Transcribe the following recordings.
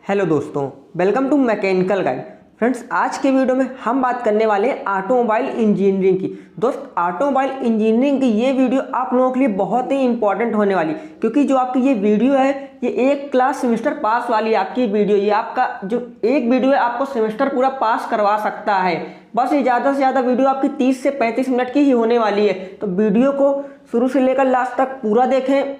Hello दोस्तों, welcome to mechanical guide. Friends, आज के वीडियो में हम बात करने वाले हैं ऑटोमोबाइल इंजीनियरिंग की। दोस्त, ऑटोमोबाइल इंजीनियरिंग की ये वीडियो आप लोगों के लिए बहुत ही इंपॉर्टेंट होने वाली, क्योंकि जो आपकी ये वीडियो है ये एक क्लास सेमेस्टर पास वाली आपकी वीडियो। ये आपका जो एक वीडियो है आपको सेमेस्टर पूरा पास करवा सकता है। बस ये ज़्यादा से ज़्यादा वीडियो आपकी 30 से 35 मिनट की ही होने वाली है, तो वीडियो को शुरू से लेकर लास्ट तक पूरा देखें।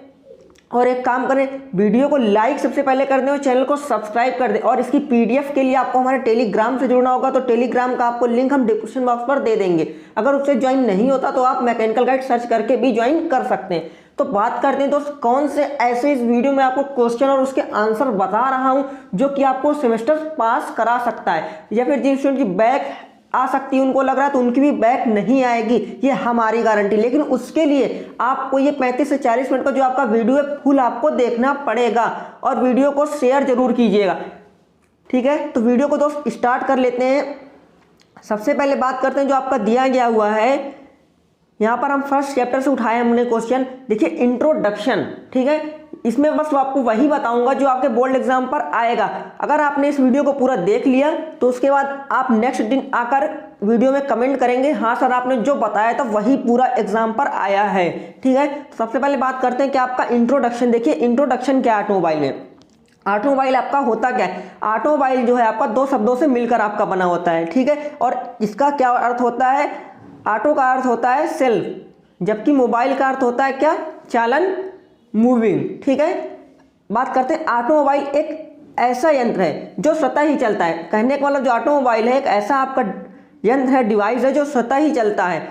और एक काम करें, वीडियो को लाइक सबसे पहले कर दें और चैनल को सब्सक्राइब कर दें। और इसकी पीडीएफ के लिए आपको हमारे टेलीग्राम से जुड़ना होगा, तो टेलीग्राम का आपको लिंक हम डिस्क्रिप्शन बॉक्स पर दे देंगे। अगर उससे ज्वाइन नहीं होता तो आप मैकेनिकल गाइड सर्च करके भी ज्वाइन कर सकते हैं। तो बात करते हैं दोस्त, कौन से ऐसे इस वीडियो में आपको क्वेश्चन और उसके आंसर बता रहा हूं जो कि आपको सेमेस्टर पास करा सकता है, या फिर जिन स्टूडेंट की बैक आ सकती है, उनको लग रहा है तो उनकी भी बैक नहीं आएगी, ये हमारी गारंटी। लेकिन उसके लिए आपको ये 35 से 40 मिनट का जो आपका वीडियो है फुल आपको देखना पड़ेगा, और वीडियो को शेयर जरूर कीजिएगा, ठीक है। तो वीडियो को दोस्त स्टार्ट कर लेते हैं। सबसे पहले बात करते हैं जो आपका दिया गया हुआ है, यहाँ पर हम फर्स्ट चैप्टर से उठाए हमने क्वेश्चन। देखिए, इंट्रोडक्शन, ठीक है। इसमें बस आपको वही बताऊंगा जो आपके बोर्ड एग्जाम पर आएगा। अगर आपने इस वीडियो को पूरा देख लिया तो उसके बाद आप नेक्स्ट दिन आकर वीडियो में कमेंट करेंगे, हाँ सर आपने जो बताया था वही पूरा एग्जाम पर आया है, ठीक है। तो सबसे पहले बात करते हैं कि आपका इंट्रोडक्शन। देखिए, इंट्रोडक्शन क्या है ऑटोमोबाइल में। ऑटोमोबाइल आपका होता क्या है? ऑटोमोबाइल जो है आपका दो शब्दों से मिलकर आपका बना होता है, ठीक है। और इसका क्या अर्थ होता है? ऑटो का अर्थ होता है सेल्फ, जबकि मोबाइल का अर्थ होता है क्या? चालन, मूविंग, ठीक है। बात करते हैं, ऑटोमोबाइल एक ऐसा यंत्र है जो स्वतः ही चलता है। कहने का मतलब जो ऑटोमोबाइल है एक ऐसा आपका यंत्र है, डिवाइस है जो स्वतः ही चलता है।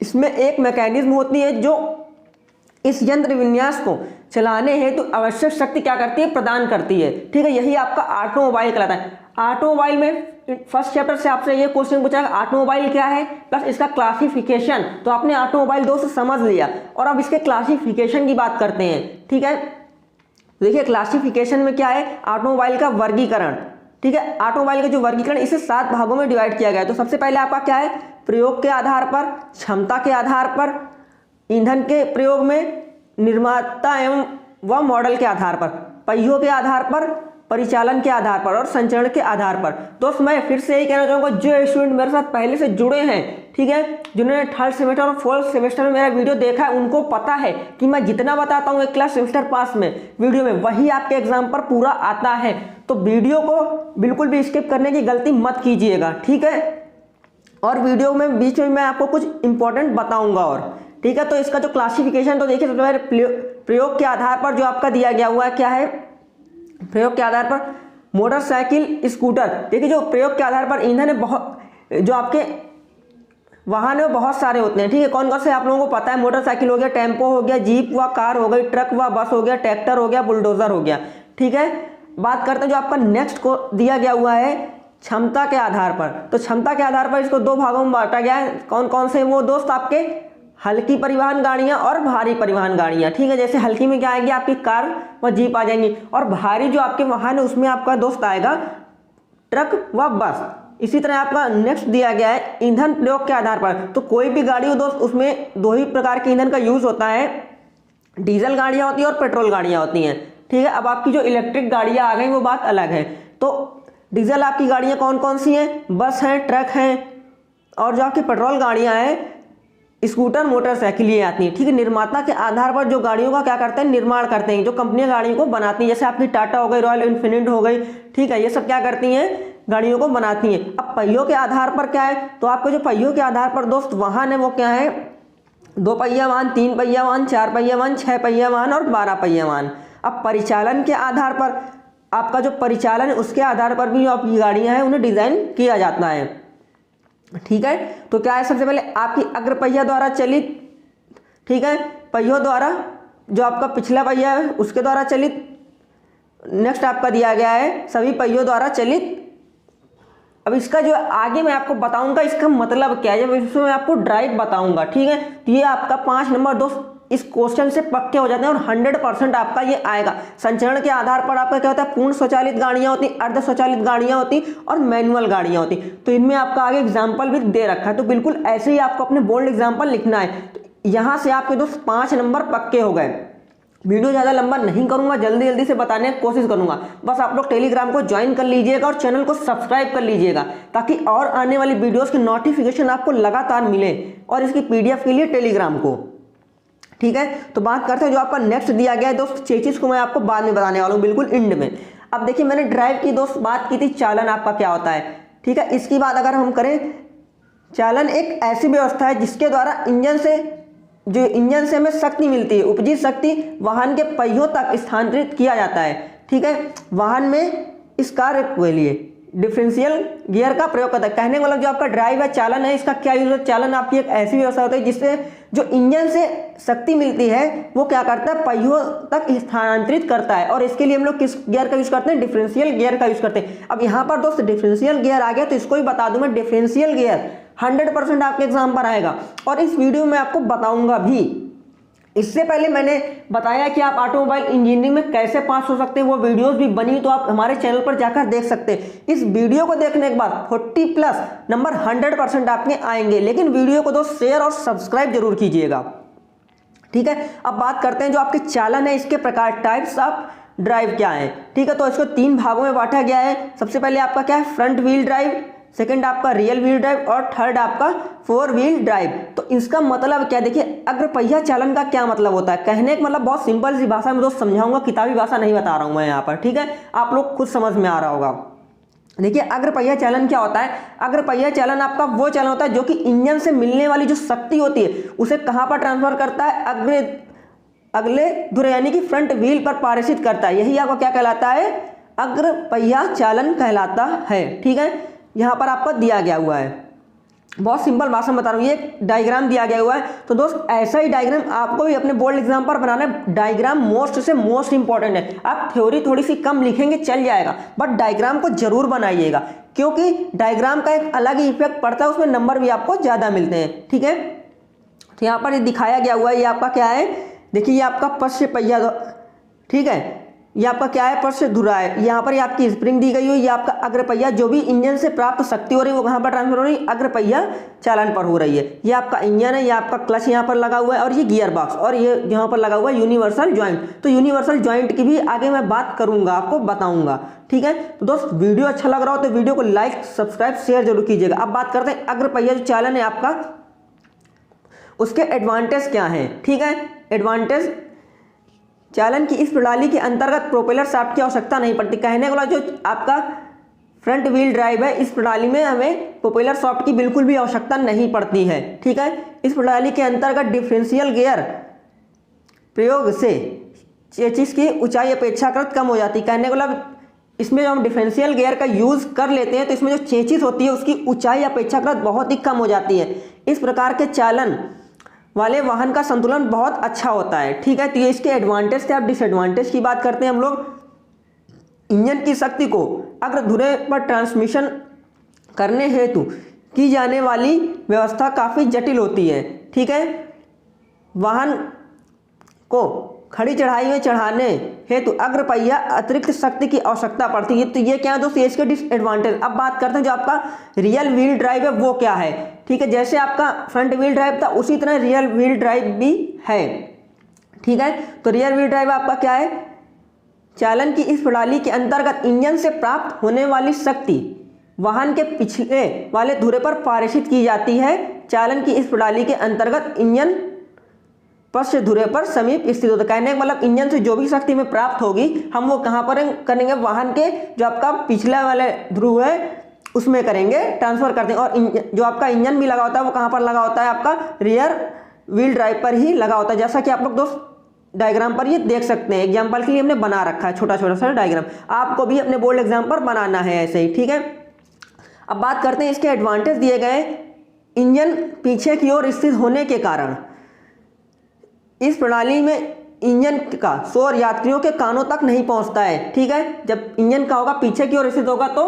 इसमें एक मैकेनिज्म होती है जो इस यंत्र विन्यास को चलाने हेतु तो आवश्यक शक्ति क्या करती है? प्रदान करती है, ठीक है। यही आपका ऑटोमोबाइल कहलाता है। ऑटोमोबाइल में फर्स्ट चैप्टर से आपसे ये क्वेश्चन पूछा ऑटोमोबाइल क्या है प्लस इसका क्लासिफिकेशन, तो आपने ऑटोमोबाइल दोस्त समझ लिया। और अब इसके क्लासिफिकेशन की बात करते हैं, ठीक है। देखिए, क्लासिफिकेशन में क्या है? ऑटोमोबाइल का वर्गीकरण, ठीक है। ऑटोमोबाइल का जो वर्गीकरण इसे 7 भागों में डिवाइड किया गया है। तो सबसे पहले आपका क्या है? प्रयोग के आधार पर, क्षमता के आधार पर, ईंधन के प्रयोग में, निर्माता एवं व मॉडल के आधार पर, पहियों के आधार पर, परिचालन के आधार पर और संचरण के आधार पर। दोस्त, मैं फिर से यही कहना चाहूँगा, जो स्टूडेंट मेरे साथ पहले से जुड़े हैं, ठीक है, जिन्होंने थर्ड सेमेस्टर और फोर्थ सेमेस्टर में मेरा वीडियो देखा है, उनको पता है कि मैं जितना बताता हूँ एक क्लास सेमेस्टर पास में वीडियो में, वही आपके एग्जाम पर पूरा आता है। तो वीडियो को बिल्कुल भी स्किप करने की गलती मत कीजिएगा, ठीक है। और वीडियो में बीच में मैं आपको कुछ इंपॉर्टेंट बताऊंगा और, ठीक है। तो इसका जो क्लासिफिकेशन, तो देखिए सबसे पहले प्रयोग के आधार पर जो आपका दिया गया हुआ है क्या है? प्रयोग के आधार पर मोटरसाइकिल, स्कूटर। देखिए, जो प्रयोग के आधार पर ईंधन है, बहुत जो आपके वाहन है वो बहुत सारे होते हैं, ठीक है। कौन कौन से आप लोगों को पता है? मोटरसाइकिल हो गया, टेम्पो हो गया, जीप व कार हो गई, ट्रक व बस हो गया, ट्रैक्टर हो गया, बुलडोजर हो गया, ठीक है। बात करते हैं जो आपका नेक्स्ट को दिया गया हुआ है क्षमता के आधार पर। तो क्षमता के आधार पर इसको 2 भागों में बांटा गया है। कौन कौन से? वो दोस्त आपके हल्की परिवहन गाड़ियां और भारी परिवहन गाड़ियां, ठीक है। जैसे हल्की में क्या आएगी? आपकी कार व जीप आ जाएंगी, और भारी जो आपके वाहन है उसमें आपका दोस्त आएगा ट्रक व बस। इसी तरह आपका नेक्स्ट दिया गया है ईंधन प्रयोग के आधार पर। तो कोई भी गाड़ी हो दोस्त, उसमें 2 ही प्रकार के ईंधन का यूज होता है, डीजल गाड़ियां होती है और पेट्रोल गाड़ियां होती हैं, ठीक है। अब आपकी जो इलेक्ट्रिक गाड़ियां आ गई वो बात अलग है। तो डीजल आपकी गाड़ियां कौन कौन सी हैं? बस हैं, ट्रक हैं, और जो आपकी पेट्रोल गाड़ियां हैं स्कूटर, मोटरसाइकिल, ये आती हैं, ठीक है। निर्माता के आधार पर जो गाड़ियों का क्या करते हैं? निर्माण करते हैं। जो कंपनियां गाड़ियों को बनाती हैं, जैसे आपकी टाटा हो गई, रॉयल एनफील्ड हो गई, ठीक है, ये सब क्या करती हैं? गाड़ियों को बनाती हैं। अब पहियों के आधार पर क्या है? तो आपके जो पहियों के आधार पर दोस्त वाहन है वो क्या है? 2 पहिया वाहन, 3 पहिया वाहन, 4 पहिया वाहन, 6 पहिया वाहन और 12 पहिया वाहन। अब परिचालन के आधार पर, आपका जो परिचालन है उसके आधार पर भी जो आपकी गाड़ियां हैं उन्हें डिजाइन किया जाता है, ठीक है। तो क्या है? सबसे पहले आपकी अग्र पहिया द्वारा चलित, ठीक है, पहियों द्वारा, जो आपका पिछला पहिया है उसके द्वारा चलित। नेक्स्ट आपका दिया गया है सभी पहियों द्वारा चलित। अब इसका जो आगे मैं आपको बताऊंगा इसका मतलब क्या है, जब इसमें मैं आपको ड्राइव बताऊंगा, ठीक है। तो ये आपका 5 नंबर दोस्त इस क्वेश्चन से पक्के हो जाते हैं, और 100% आपका ये आएगा। संचरण के आधार पर आपका क्या होता है? पूर्ण स्वचालित गाड़ियां होती, अर्ध स्वचालित गाड़ियां होती और मैनुअल गाड़ियां होती। तो इनमें आपका आगे एग्जाम्पल भी दे रखा है, तो बिल्कुल ऐसे ही आपको अपने बोल्ड एग्जाम्पल लिखना है। तो यहाँ से आपके दोस्त 5 नंबर पक्के हो गए। वीडियो ज़्यादा लंबा नहीं करूंगा, जल्दी जल्दी से बताने की कोशिश करूंगा। बस आप लोग टेलीग्राम को ज्वाइन कर लीजिएगा और चैनल को सब्सक्राइब कर लीजिएगा, ताकि और आने वाली वीडियोस की नोटिफिकेशन आपको लगातार मिले, और इसकी पीडीएफ के लिए टेलीग्राम को। ठीक है, तो बात करते हैं जो आपका नेक्स्ट दिया गया है दोस्त चेचिस को मैं आपको बाद में बताने वाला हूँ, बिल्कुल एंड में। अब देखिए मैंने ड्राइव की दोस्त बात की थी, चालन आपका क्या होता है। ठीक है, इसकी बात अगर हम करें, चालन एक ऐसी व्यवस्था है जिसके द्वारा इंजन से हमें शक्ति मिलती है, उपजी शक्ति वाहन के पहियों तक स्थानांतरित किया जाता है। ठीक है, वाहन में इस कार्य के लिए डिफरेंशियल गियर का प्रयोग करता है। कहने का मतलब जो आपका ड्राइव है, चालन है, इसका क्या यूज है। चालन आपकी एक ऐसी व्यवस्था होती है जिससे जो इंजन से शक्ति मिलती है वो क्या करता है, पहियों तक स्थानांतरित करता है। और इसके लिए हम लोग किस गियर का यूज करते हैं, डिफरेंशियल गियर का यूज करते हैं। अब यहाँ पर दोस्त डिफरेंशियल गियर आ गया, तो इसको भी बता दूं मैं, डिफरेंशियल गियर 100% आपके एग्जाम पर आएगा, और इस वीडियो में आपको बताऊंगा भी। इससे पहले मैंने बताया कि आप ऑटोमोबाइल इंजीनियरिंग में कैसे पास हो सकते हैं, वो वीडियोस भी बनी, तो आप हमारे चैनल पर जाकर देख सकते हैं। इस वीडियो को देखने के बाद 40+ नंबर 100% आपके आएंगे, लेकिन वीडियो को दोस्त शेयर और सब्सक्राइब जरूर कीजिएगा। ठीक है, अब बात करते हैं जो आपके चालन है, इसके प्रकार, टाइप्स ऑफ ड्राइव क्या है। ठीक है, तो इसको 3 भागों में बांटा गया है। सबसे पहले आपका क्या है, फ्रंट व्हील ड्राइव, सेकंड आपका रियल व्हील ड्राइव, और थर्ड आपका 4 व्हील ड्राइव। तो इसका मतलब क्या, देखिए अग्रपहिया चालन का क्या मतलब होता है। कहने का मतलब बहुत सिंपल सी भाषा में दोस्त समझाऊंगा, किताबी भाषा नहीं बता रहा हूं मैं यहाँ पर। ठीक है, आप लोग खुद समझ में आ रहा होगा। देखिए अग्रपहिया चालन क्या होता है। अग्रपहिया चालन आपका वो चालन होता है जो कि इंजन से मिलने वाली जो शक्ति होती है उसे कहां पर ट्रांसफर करता है, अगले धुरे यानी कि फ्रंट व्हील पर पारित करता है। यही आपका क्या कहलाता है, अग्रपहिया चालन कहलाता है। ठीक है, यहां पर आपको दिया गया हुआ है, बहुत सिंपल भाषा में बता रहा हूं, ये डायग्राम दिया गया हुआ है। तो दोस्त ऐसा ही डायग्राम आपको भी अपने बोर्ड एग्जाम पर बनाना है। डायग्राम मोस्ट से मोस्ट इंपॉर्टेंट है। आप थ्योरी थोड़ी सी कम लिखेंगे चल जाएगा, बट डायग्राम को जरूर बनाइएगा, क्योंकि डायग्राम का एक अलग ही इफेक्ट पड़ता है, उसमें नंबर भी आपको ज्यादा मिलते हैं। ठीक है, तो यहाँ पर ये दिखाया गया हुआ है, ये आपका क्या है, देखिए ये आपका पश्च पहिया, ठीक है, ये आपका क्या है, पश्च धुरा है। यहाँ पर ये आपकी स्प्रिंग दी गई हुई, ये आपका अग्रपहिया, जो भी इंजन से प्राप्त शक्ति हो रही है वो कहाँ पर ट्रांसफर हो रही है, अग्रपहिया चालन पर हो रही है। ये आपका इंजन है, ये आपका क्लच यहाँ पर लगा हुआ है, और ये गियर बॉक्स, और ये यहाँ पर लगा हुआ है यूनिवर्सल ज्वाइंट। तो यूनिवर्सल ज्वाइंट की भी आगे मैं बात करूंगा, आपको बताऊंगा। ठीक है, तो दोस्त वीडियो अच्छा लग रहा हो तो वीडियो को लाइक सब्सक्राइब शेयर जरूर कीजिएगा। अब बात करते हैं अग्रपहिया जो चालन है आपका, उसके एडवांटेज क्या है। ठीक है, एडवांटेज, चालन की इस प्रणाली के अंतर्गत प्रोपेलर शाफ्ट की आवश्यकता नहीं पड़ती। कहने वाला जो आपका फ्रंट व्हील ड्राइव है, इस प्रणाली में हमें प्रोपेलर शाफ्ट की बिल्कुल भी आवश्यकता नहीं पड़ती है। ठीक है, इस प्रणाली के अंतर्गत डिफरेंशियल गियर प्रयोग से चेसिस की ऊंचाई अपेक्षाकृत कम हो जाती है। कहने का मतलब इसमें जो हम डिफरेंशियल गियर का यूज कर लेते हैं तो इसमें जो चेसिस होती है उसकी ऊंचाई अपेक्षाकृत बहुत ही कम हो जाती है। इस प्रकार के चालन वाले वाहन का संतुलन बहुत अच्छा होता है। ठीक है, तो ये इसके एडवांटेज थे। अब डिसएडवांटेज की बात करते हैं हम लोग। इंजन की शक्ति को अग्र धुरे पर ट्रांसमिशन करने हेतु की जाने वाली व्यवस्था काफ़ी जटिल होती है। ठीक है, वाहन को खड़ी चढ़ाई में चढ़ाने हेतु अग्रपहिया अतिरिक्त शक्ति की आवश्यकता पड़ती है। तो ये क्या है दोस्तों, इसके डिसएडवांटेज। अब बात करते हैं जो आपका रियल व्हील ड्राइव है वो क्या है। ठीक है, जैसे आपका फ्रंट व्हील ड्राइव था उसी तरह रियल व्हील ड्राइव भी है। ठीक है, तो रियल व्हील ड्राइव आपका क्या है, चालन की इस प्रणाली के अंतर्गत इंजन से प्राप्त होने वाली शक्ति वाहन के पिछले वाले धुरे पर पारित की जाती है। चालन की इस प्रणाली के अंतर्गत इंजन पश्च धुरे पर समीप स्थित होता है। कहने का मतलब इंजन से जो भी शक्ति में प्राप्त होगी हम वो कहाँ पर करेंगे, वाहन के जो आपका पिछले वाले ध्रुव है उसमें करेंगे, ट्रांसफर करते हैं। और जो आपका इंजन भी लगा होता है वो कहाँ पर लगा होता है, आपका रियर व्हील ड्राइव पर ही लगा होता है। जैसा कि आप लोग दोस्त डायग्राम पर ये देख सकते हैं, एग्जाम्पल के लिए हमने बना रखा है छोटा छोटा सा डायग्राम, आपको भी अपने बोर्ड एग्जाम पर बनाना है ऐसे ही। ठीक है, अब बात करते हैं इसके एडवांटेज दिए गए। इंजन पीछे की ओर स्थित होने के कारण इस प्रणाली में इंजन का शोर यात्रियों के कानों तक नहीं पहुंचता है। ठीक है, जब इंजन का होगा पीछे की ओर स्थित होगा तो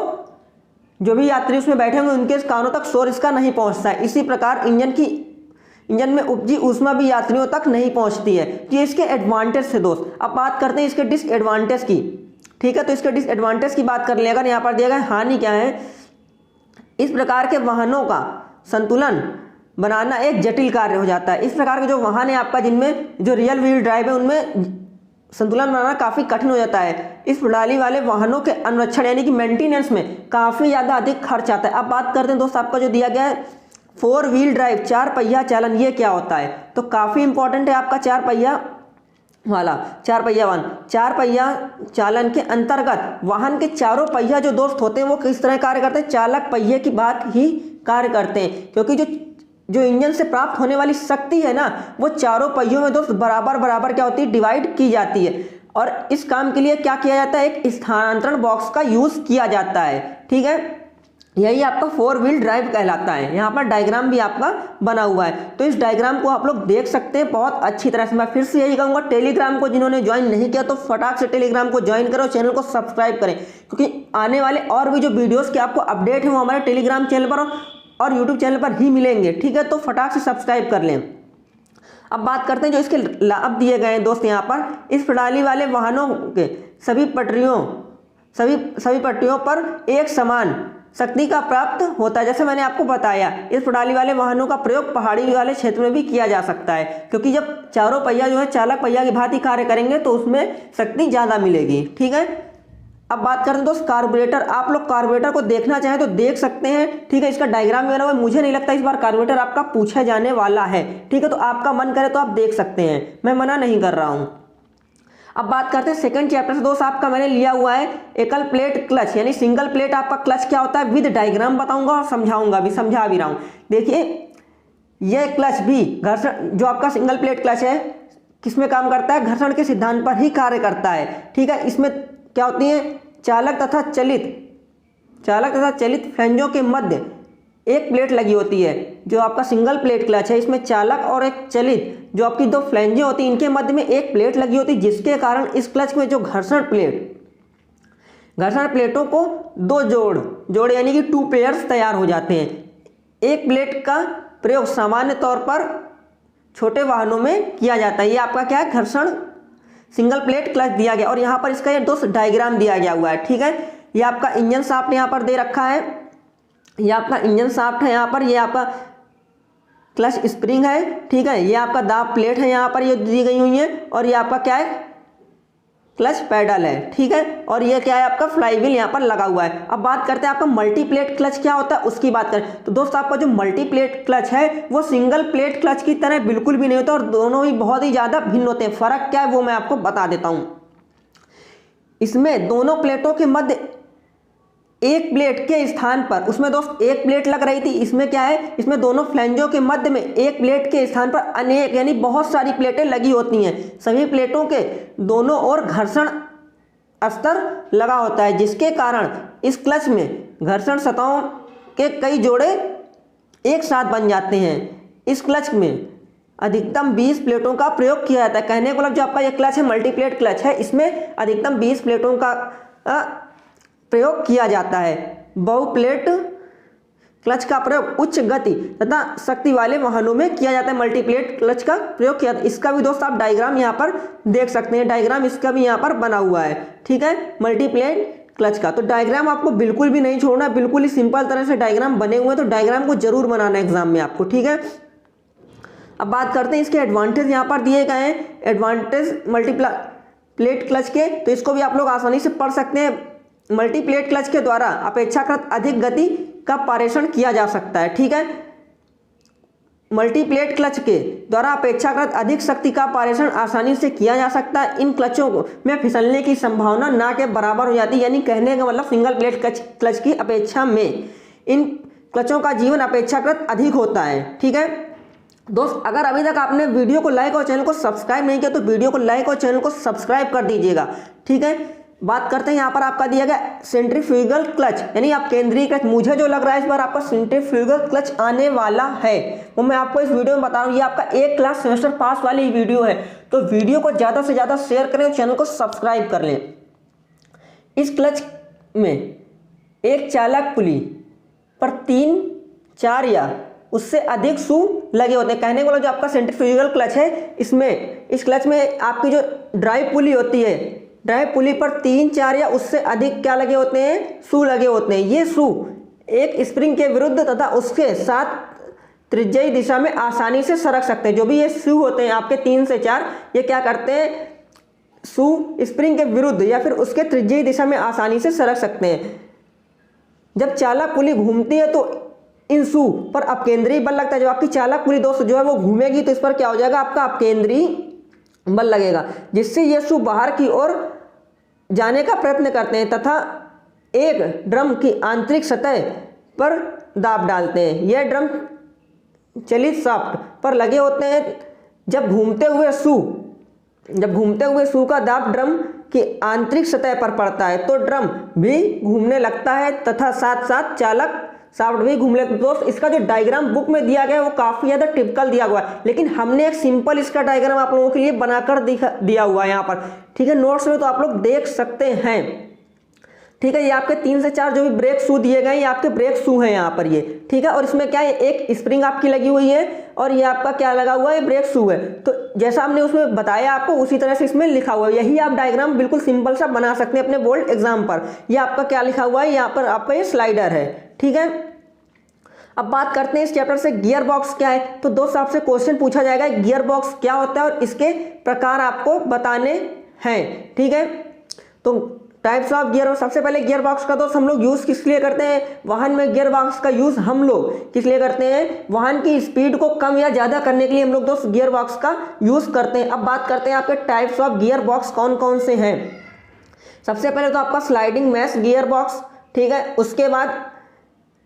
जो भी यात्री उसमें बैठे होंगे उनके कानों तक शोर इसका नहीं पहुंचता है। इसी प्रकार इंजन में उपजी ऊष्मा भी यात्रियों तक नहीं पहुंचती है। तो ये इसके एडवांटेज थे दोस्त। अब बात करते हैं इसके डिसएडवांटेज की। ठीक है, तो इसके डिसएडवांटेज की बात कर लिया, अगर यहाँ पर दिया गया हानि क्या है, इस प्रकार के वाहनों का संतुलन बनाना एक जटिल कार्य हो जाता है। इस प्रकार के जो वाहन है आपका जिनमें जो रियल व्हील ड्राइव है उनमें संतुलन बनाना काफ़ी कठिन हो जाता है। इस प्रणाली वाले वाहनों के अनुरक्षण यानी कि मेंटेनेंस में काफ़ी ज़्यादा अधिक खर्च आता है। अब बात करते हैं दोस्त, आपका जो दिया गया है 4 व्हील ड्राइव 4 पहिया चालन, ये क्या होता है? तो काफ़ी इंपॉर्टेंट है आपका 4 पहिया वाला 4 पहिया वाहन। 4 पहिया चालन के अंतर्गत वाहन के चारों पहिया जो दोस्त होते हैं वो किस तरह कार्य करते हैं? चालक पहिए की बात ही कार्य करते हैं, क्योंकि जो इंजन से प्राप्त होने वाली शक्ति है ना, वो चारों पहियों में दोस्त बराबर बराबर क्या होती है? डिवाइड की जाती है। और इस काम के लिए क्या किया जाता है? एक स्थानांतरण बॉक्स का यूज किया जाता है। ठीक है, यही आपका 4 व्हील ड्राइव कहलाता है। यहाँ पर डायग्राम भी आपका बना हुआ है, तो इस डायग्राम को आप लोग देख सकते हैं बहुत अच्छी तरह से। मैं फिर से यही कहूँगा, टेलीग्राम को जिन्होंने ज्वाइन नहीं किया तो फटाक से टेलीग्राम को ज्वाइन करो, चैनल को सब्सक्राइब करें, क्योंकि आने वाले और भी जो वीडियोस के आपको अपडेट है वो हमारे टेलीग्राम चैनल पर और यूट्यूब चैनल पर ही मिलेंगे। ठीक है, तो फटाक से सब्सक्राइब कर लें। अब बात करते हैं जो इसके लाभ दिए गए हैं दोस्त। यहाँ पर इस प्रणाली वाले वाहनों के सभी पटरियों पर एक समान शक्ति का प्राप्त होता है। जैसे मैंने आपको बताया, इस प्रणाली वाले वाहनों का प्रयोग पहाड़ी वाले क्षेत्र में भी किया जा सकता है, क्योंकि जब चारों पहिया जो है चालक पहिया की भांति कार्य करेंगे तो उसमें शक्ति ज़्यादा मिलेगी। ठीक है, अब बात करते हैं दोस्त कार्बोरेटर। आप लोग कार्बोरेटर को देखना चाहें तो देख सकते हैं। ठीक है, इसका डायग्राम बना हुआ है। मुझे नहीं लगता इस बार कार्बोरेटर आपका पूछा जाने वाला है। ठीक है, तो आपका मन करे तो आप देख सकते हैं, मैं मना नहीं कर रहा हूँ। अब बात करते हैं सेकंड चैप्टर से दोस्त। आपका मैंने लिया हुआ है एकल प्लेट क्लच, यानी सिंगल प्लेट आपका क्लच क्या होता है विद डायग्राम बताऊंगा और समझाऊंगा भी, समझा भी रहा हूँ। देखिए, यह क्लच भी घर्षण, जो आपका सिंगल प्लेट क्लच है किसमें काम करता है? घर्षण के सिद्धांत पर ही कार्य करता है। ठीक है, इसमें क्या होती है? चालक तथा चलित फ्लैंजों के मध्य एक प्लेट लगी होती है। जो आपका सिंगल प्लेट क्लच है, इसमें चालक और एक चलित जो आपकी 2 फ्लैंजें होती हैं, इनके मध्य में एक प्लेट लगी होती है, जिसके कारण इस क्लच में जो घर्षण प्लेटों को 2 जोड़ यानी कि 2 पेयर्स तैयार हो जाते हैं। एक प्लेट का प्रयोग सामान्य तौर पर छोटे वाहनों में किया जाता है। ये आपका क्या है? घर्षण सिंगल प्लेट क्लच दिया गया, और यहाँ पर इसका ये दोस्त डायग्राम दिया गया हुआ है। ठीक है, ये आपका इंजन शाफ्ट यहाँ पर दे रखा है, ये आपका इंजन शाफ्ट है यहाँ पर, ये आपका क्लच स्प्रिंग है। ठीक है, ये आपका दाब प्लेट है यहाँ पर, ये दी गई हुई है, और ये आपका क्या है? क्लच पैडल है। ठीक है, और ये क्या है? आपका फ्लाईव्हील यहाँ पर लगा हुआ है। अब बात करते हैं आपका मल्टीप्लेट क्लच क्या होता है, उसकी बात करें तो दोस्त आपका जो मल्टीप्लेट क्लच है वो सिंगल प्लेट क्लच की तरह बिल्कुल भी नहीं होता, और दोनों ही बहुत ही ज़्यादा भिन्न होते हैं। फर्क क्या है वो मैं आपको बता देता हूँ। इसमें दोनों प्लेटों के मध्य एक प्लेट के स्थान पर, उसमें दोस्त एक प्लेट लग रही थी, इसमें क्या है? इसमें दोनों फ्लैंजों के मध्य में एक प्लेट के स्थान पर अनेक यानी बहुत सारी प्लेटें लगी होती हैं। सभी प्लेटों के दोनों ओर घर्षण स्तर लगा होता है, जिसके कारण इस क्लच में घर्षण सतहों के कई जोड़े एक साथ बन जाते हैं। इस क्लच में अधिकतम 20 प्लेटों का प्रयोग किया जाता है। कहने का मतलब जो आपका ये क्लच है मल्टीप्लेट क्लच है, इसमें अधिकतम 20 प्लेटों का प्रयोग किया जाता है। बहुप्लेट क्लच का प्रयोग उच्च गति तथा शक्ति वाले वाहनों में किया जाता है। मल्टीप्लेट क्लच का प्रयोग किया जाता है। इसका भी दोस्त आप डायग्राम यहाँ पर देख सकते हैं, डायग्राम इसका भी यहाँ पर बना हुआ है। ठीक है, मल्टीप्लेट क्लच का तो डायग्राम आपको बिल्कुल भी नहीं छोड़ना, बिल्कुल ही सिंपल तरह से डायग्राम बने हुए हैं, तो डायग्राम को जरूर बनाना एग्जाम में आपको। ठीक है, अब बात करते हैं इसके एडवांटेज यहाँ पर दिए गए हैं। एडवांटेज मल्टीप्लेट क्लच के, तो इसको भी आप लोग आसानी से पढ़ सकते हैं। मल्टीप्लेट क्लच के द्वारा अपेक्षाकृत अधिक गति का पारेषण किया जा सकता है। ठीक है, मल्टीप्लेट क्लच के द्वारा अपेक्षाकृत अधिक शक्ति का पारेषण आसानी से किया जा सकता है। इन क्लचों में फिसलने की संभावना ना के बराबर हो जाती है, यानी कहने का मतलब सिंगल प्लेट क्लच की अपेक्षा में इन क्लचों का जीवन अपेक्षाकृत अधिक होता है। ठीक है दोस्त, अगर अभी तक आपने वीडियो को लाइक और चैनल को सब्सक्राइब नहीं किया तो वीडियो को लाइक और चैनल को सब्सक्राइब कर दीजिएगा। ठीक है, बात करते हैं यहाँ पर आपका दिया गया सेंट्रीफ्यूगल क्लच, यानी आप केंद्रीय क्लच। मुझे जो लग रहा है इस बार आपका सेंट्रीफ्यूगल क्लच आने वाला है, वो मैं आपको इस वीडियो में बता रहा हूँ। ये आपका एक क्लास सेमेस्टर पास वाली वीडियो है, तो वीडियो को ज़्यादा से ज़्यादा शेयर करें और चैनल को सब्सक्राइब कर लें। इस क्लच में एक चालक पुली पर 3, 4 या उससे अधिक शू लगे होते हैं। कहने को जो आपका सेंट्रीफ्यूगल क्लच है, इसमें इस क्लच में आपकी जो ड्राइव पुली होती है, ड्राइव पुली पर 3, 4 या उससे अधिक क्या लगे होते हैं? शू लगे होते हैं। ये शू एक स्प्रिंग के विरुद्ध तथा उसके साथ त्रिज्यीय दिशा में आसानी से सरक सकते हैं। जो भी ये शू होते हैं आपके 3 से 4, ये क्या करते हैं? शू स्प्रिंग के विरुद्ध या फिर उसके त्रिज्यीय दिशा में आसानी से सरक सकते हैं। जब चालक पुली घूमती है तो इन शू पर अपकेंद्रीय बल लगता है। जब आपकी चालक पुली दोस्त जो है वो घूमेगी तो इस पर क्या हो जाएगा, आपका अपकेंद्रीय बल लगेगा, जिससे ये शू बाहर की ओर जाने का प्रयत्न करते हैं तथा एक ड्रम की आंतरिक सतह पर दाब डालते हैं। यह ड्रम चलित शाफ्ट पर लगे होते हैं। जब घूमते हुए शू का दाब ड्रम की आंतरिक सतह पर पड़ता है तो ड्रम भी घूमने लगता है तथा साथ साथ चालक शाफ्ट भी घूमने लगता है। दोस्त इसका जो डायग्राम बुक में दिया गया है वो काफ़ी ज़्यादा टिपिकल दिया हुआ है, लेकिन हमने एक सिंपल इसका डायग्राम आप लोगों के लिए बनाकर दिया हुआ है यहाँ पर, ठीक है। नोट्स में तो आप लोग देख सकते हैं, ठीक है। ये आपके 3 से 4 जो भी ब्रेक शू दिए गए ये आपके ब्रेक शू हैं यहाँ पर ये, ठीक है। और इसमें क्या है, एक स्प्रिंग आपकी लगी हुई है और ये आपका क्या लगा हुआ है, ब्रेक शू है। तो जैसा हमने उसमें बताया आपको उसी तरह से इसमें लिखा हुआ है। यही आप डायग्राम बिल्कुल सिंपल सा बना सकते हैं अपने बोर्ड एग्जाम पर। ये आपका क्या लिखा हुआ है, यहाँ पर आपका ये स्लाइडर है, ठीक है। अब बात करते हैं इस चैप्टर से गियर बॉक्स क्या है। तो दोस्त आपसे क्वेश्चन पूछा जाएगा गियर बॉक्स क्या होता है और इसके प्रकार आपको बताने हैं, ठीक है। तो टाइप्स ऑफ गियर, सबसे पहले गियर बॉक्स का दोस्त हम लोग यूज़ किस लिए करते हैं, वाहन में गियर बॉक्स का यूज़ हम लोग किस लिए करते हैं, वाहन की स्पीड को कम या ज़्यादा करने के लिए हम लोग दोस्त गियर बॉक्स का यूज़ करते हैं। अब बात करते हैं आपके टाइप्स ऑफ गियर बॉक्स कौन कौन से हैं। सबसे पहले तो आपका स्लाइडिंग मैश गियर बॉक्स, ठीक है। उसके बाद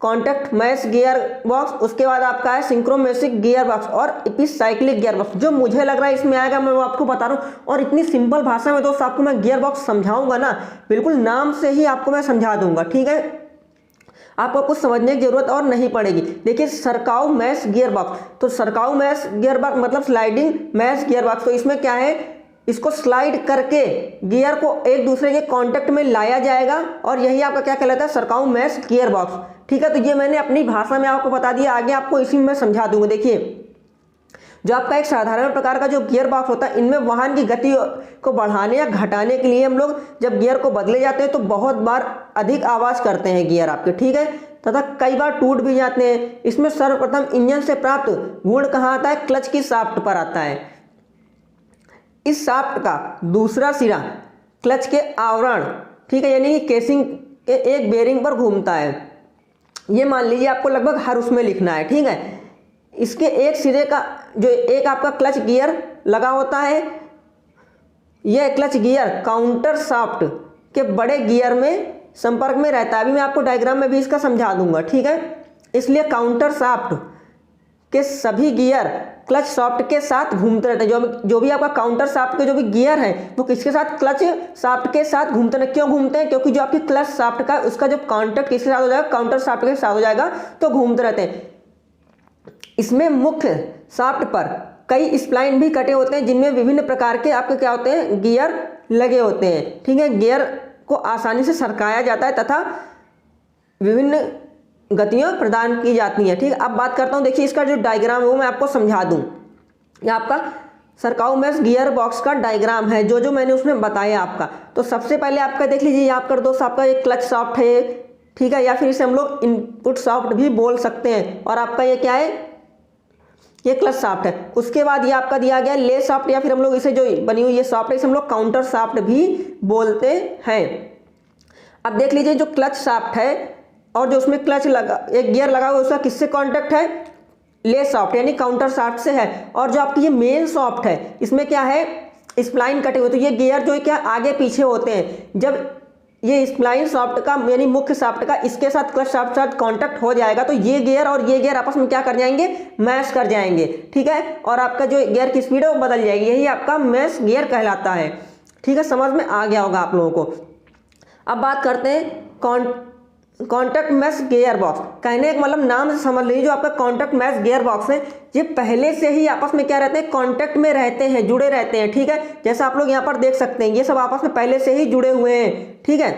कॉन्टैक्ट मैश गियर बॉक्स, उसके बाद आपका है सिंक्रोमेसिक गियर बॉक्स और एपिसाइक्लिक गियर बॉक्स। जो मुझे लग रहा है इसमें आएगा मैं वो आपको बता रहा हूँ, और इतनी सिंपल भाषा में दोस्त आपको मैं गियर बॉक्स समझाऊंगा ना, बिल्कुल नाम से ही आपको मैं समझा दूंगा, ठीक है। आपको कुछ समझने की जरूरत और नहीं पड़ेगी। देखिए सरकाऊ मैश गियर बॉक्स, तो सरकाऊ मैश गियर बॉक्स मतलब स्लाइडिंग मैश गियर बॉक्स। तो इसमें क्या है, इसको स्लाइड करके गियर को एक दूसरे के कांटेक्ट में लाया जाएगा और यही आपका क्या कहलाता है, सरकाऊ मैश गियर बॉक्स, ठीक है। तो ये मैंने अपनी भाषा में आपको बता दिया, आगे आपको इसी में समझा दूंगा। देखिए जो आपका एक साधारण प्रकार का जो गियर बॉक्स होता है, इनमें वाहन की गति को बढ़ाने या घटाने के लिए हम लोग जब गियर को बदले जाते हैं तो बहुत बार अधिक आवाज़ करते हैं गियर आपके, ठीक है, तथा कई बार टूट भी जाते हैं। इसमें सर्वप्रथम इंजन से प्राप्त गुण कहाँ आता है, क्लच की शाफ्ट पर आता है। इस शाफ्ट का दूसरा सिरा क्लच के आवरण, ठीक है, यानी कि केसिंग के एक बेरिंग पर घूमता है। ये मान लीजिए आपको लगभग हर उसमें लिखना है, ठीक है। इसके एक सिरे का जो एक आपका क्लच गियर लगा होता है, यह क्लच गियर काउंटर शाफ्ट के बड़े गियर में संपर्क में रहता है। अभी मैं आपको डायग्राम में भी इसका समझा दूंगा, ठीक है। इसलिए काउंटर शाफ्ट के सभी गियर क्लच शाफ्ट के साथ घूमते रहते हैं। जो भी आपका काउंटर शाफ्ट के जो भी गियर है वो किसके साथ, क्लच शाफ्ट के साथ घूमते हैं। क्यों घूमते हैं, क्योंकि जो आपकी क्लच शाफ्ट का उसका जो कांटेक्ट किसके साथ हो जाएगा, काउंटर शाफ्ट के साथ हो जाएगा, तो घूमते रहते हैं। इसमें मुख्य शाफ्ट पर कई स्प्लाइन भी कटे होते हैं जिनमें विभिन्न प्रकार के आपके क्या होते हैं, गियर लगे होते हैं, ठीक है। गियर को आसानी से सरकाया जाता है तथा विभिन्न गतियाँ प्रदान की जाती हैं, ठीक है। अब बात करता हूँ, देखिए इसका जो डायग्राम है वो मैं आपको समझा दूँ। ये आपका सरकाऊ मैश गियर बॉक्स का डायग्राम है, जो मैंने उसमें बताया आपका। तो सबसे पहले आपका देख लीजिए, यहाँ पर दोस्त आपका एक क्लच शाफ्ट है, ठीक है, या फिर इसे हम लोग इनपुट शाफ्ट भी बोल सकते हैं। और आपका ये क्या है, ये क्लच शाफ्ट है। उसके बाद ये आपका दिया गया ले शाफ्ट, या फिर हम लोग इसे जो बनी हुई ये शाफ्ट है इसे हम लोग काउंटर शाफ्ट भी बोलते हैं। अब देख लीजिए जो क्लच शाफ्ट है और जो उसमें क्लच लगा एक गियर लगा हुआ है उसका किससे कांटेक्ट है, ले शाफ्ट यानी काउंटर शाफ्ट से है। और जो आपकी ये मेन शाफ्ट है इसमें क्या है, स्प्लाइन कटे हुए, तो ये गियर जो है क्या आगे पीछे होते हैं। जब ये स्प्लाइन शाफ्ट का यानी मुख्य शाफ्ट का इसके साथ क्लच शाफ्ट के साथ कांटेक्ट हो जाएगा तो ये गियर और ये गियर आपस में क्या कर जाएंगे, मैश कर जाएंगे, ठीक है। और आपका जो गियर की स्पीड है वो बदल जाएगी, यही आपका मैश गियर कहलाता है, ठीक है। समझ में आ गया होगा आप लोगों को। अब बात करते हैं कॉन्टैक्ट मैश गियर बॉक्स। कहने का मतलब नाम से समझ लीजिए, जो आपका कॉन्टैक्ट मैश गियर बॉक्स है ये पहले से ही आपस में क्या रहते हैं, कांटेक्ट में रहते हैं, जुड़े रहते हैं, ठीक है। जैसा आप लोग यहाँ पर देख सकते हैं ये सब आपस में पहले से ही जुड़े हुए हैं, ठीक है,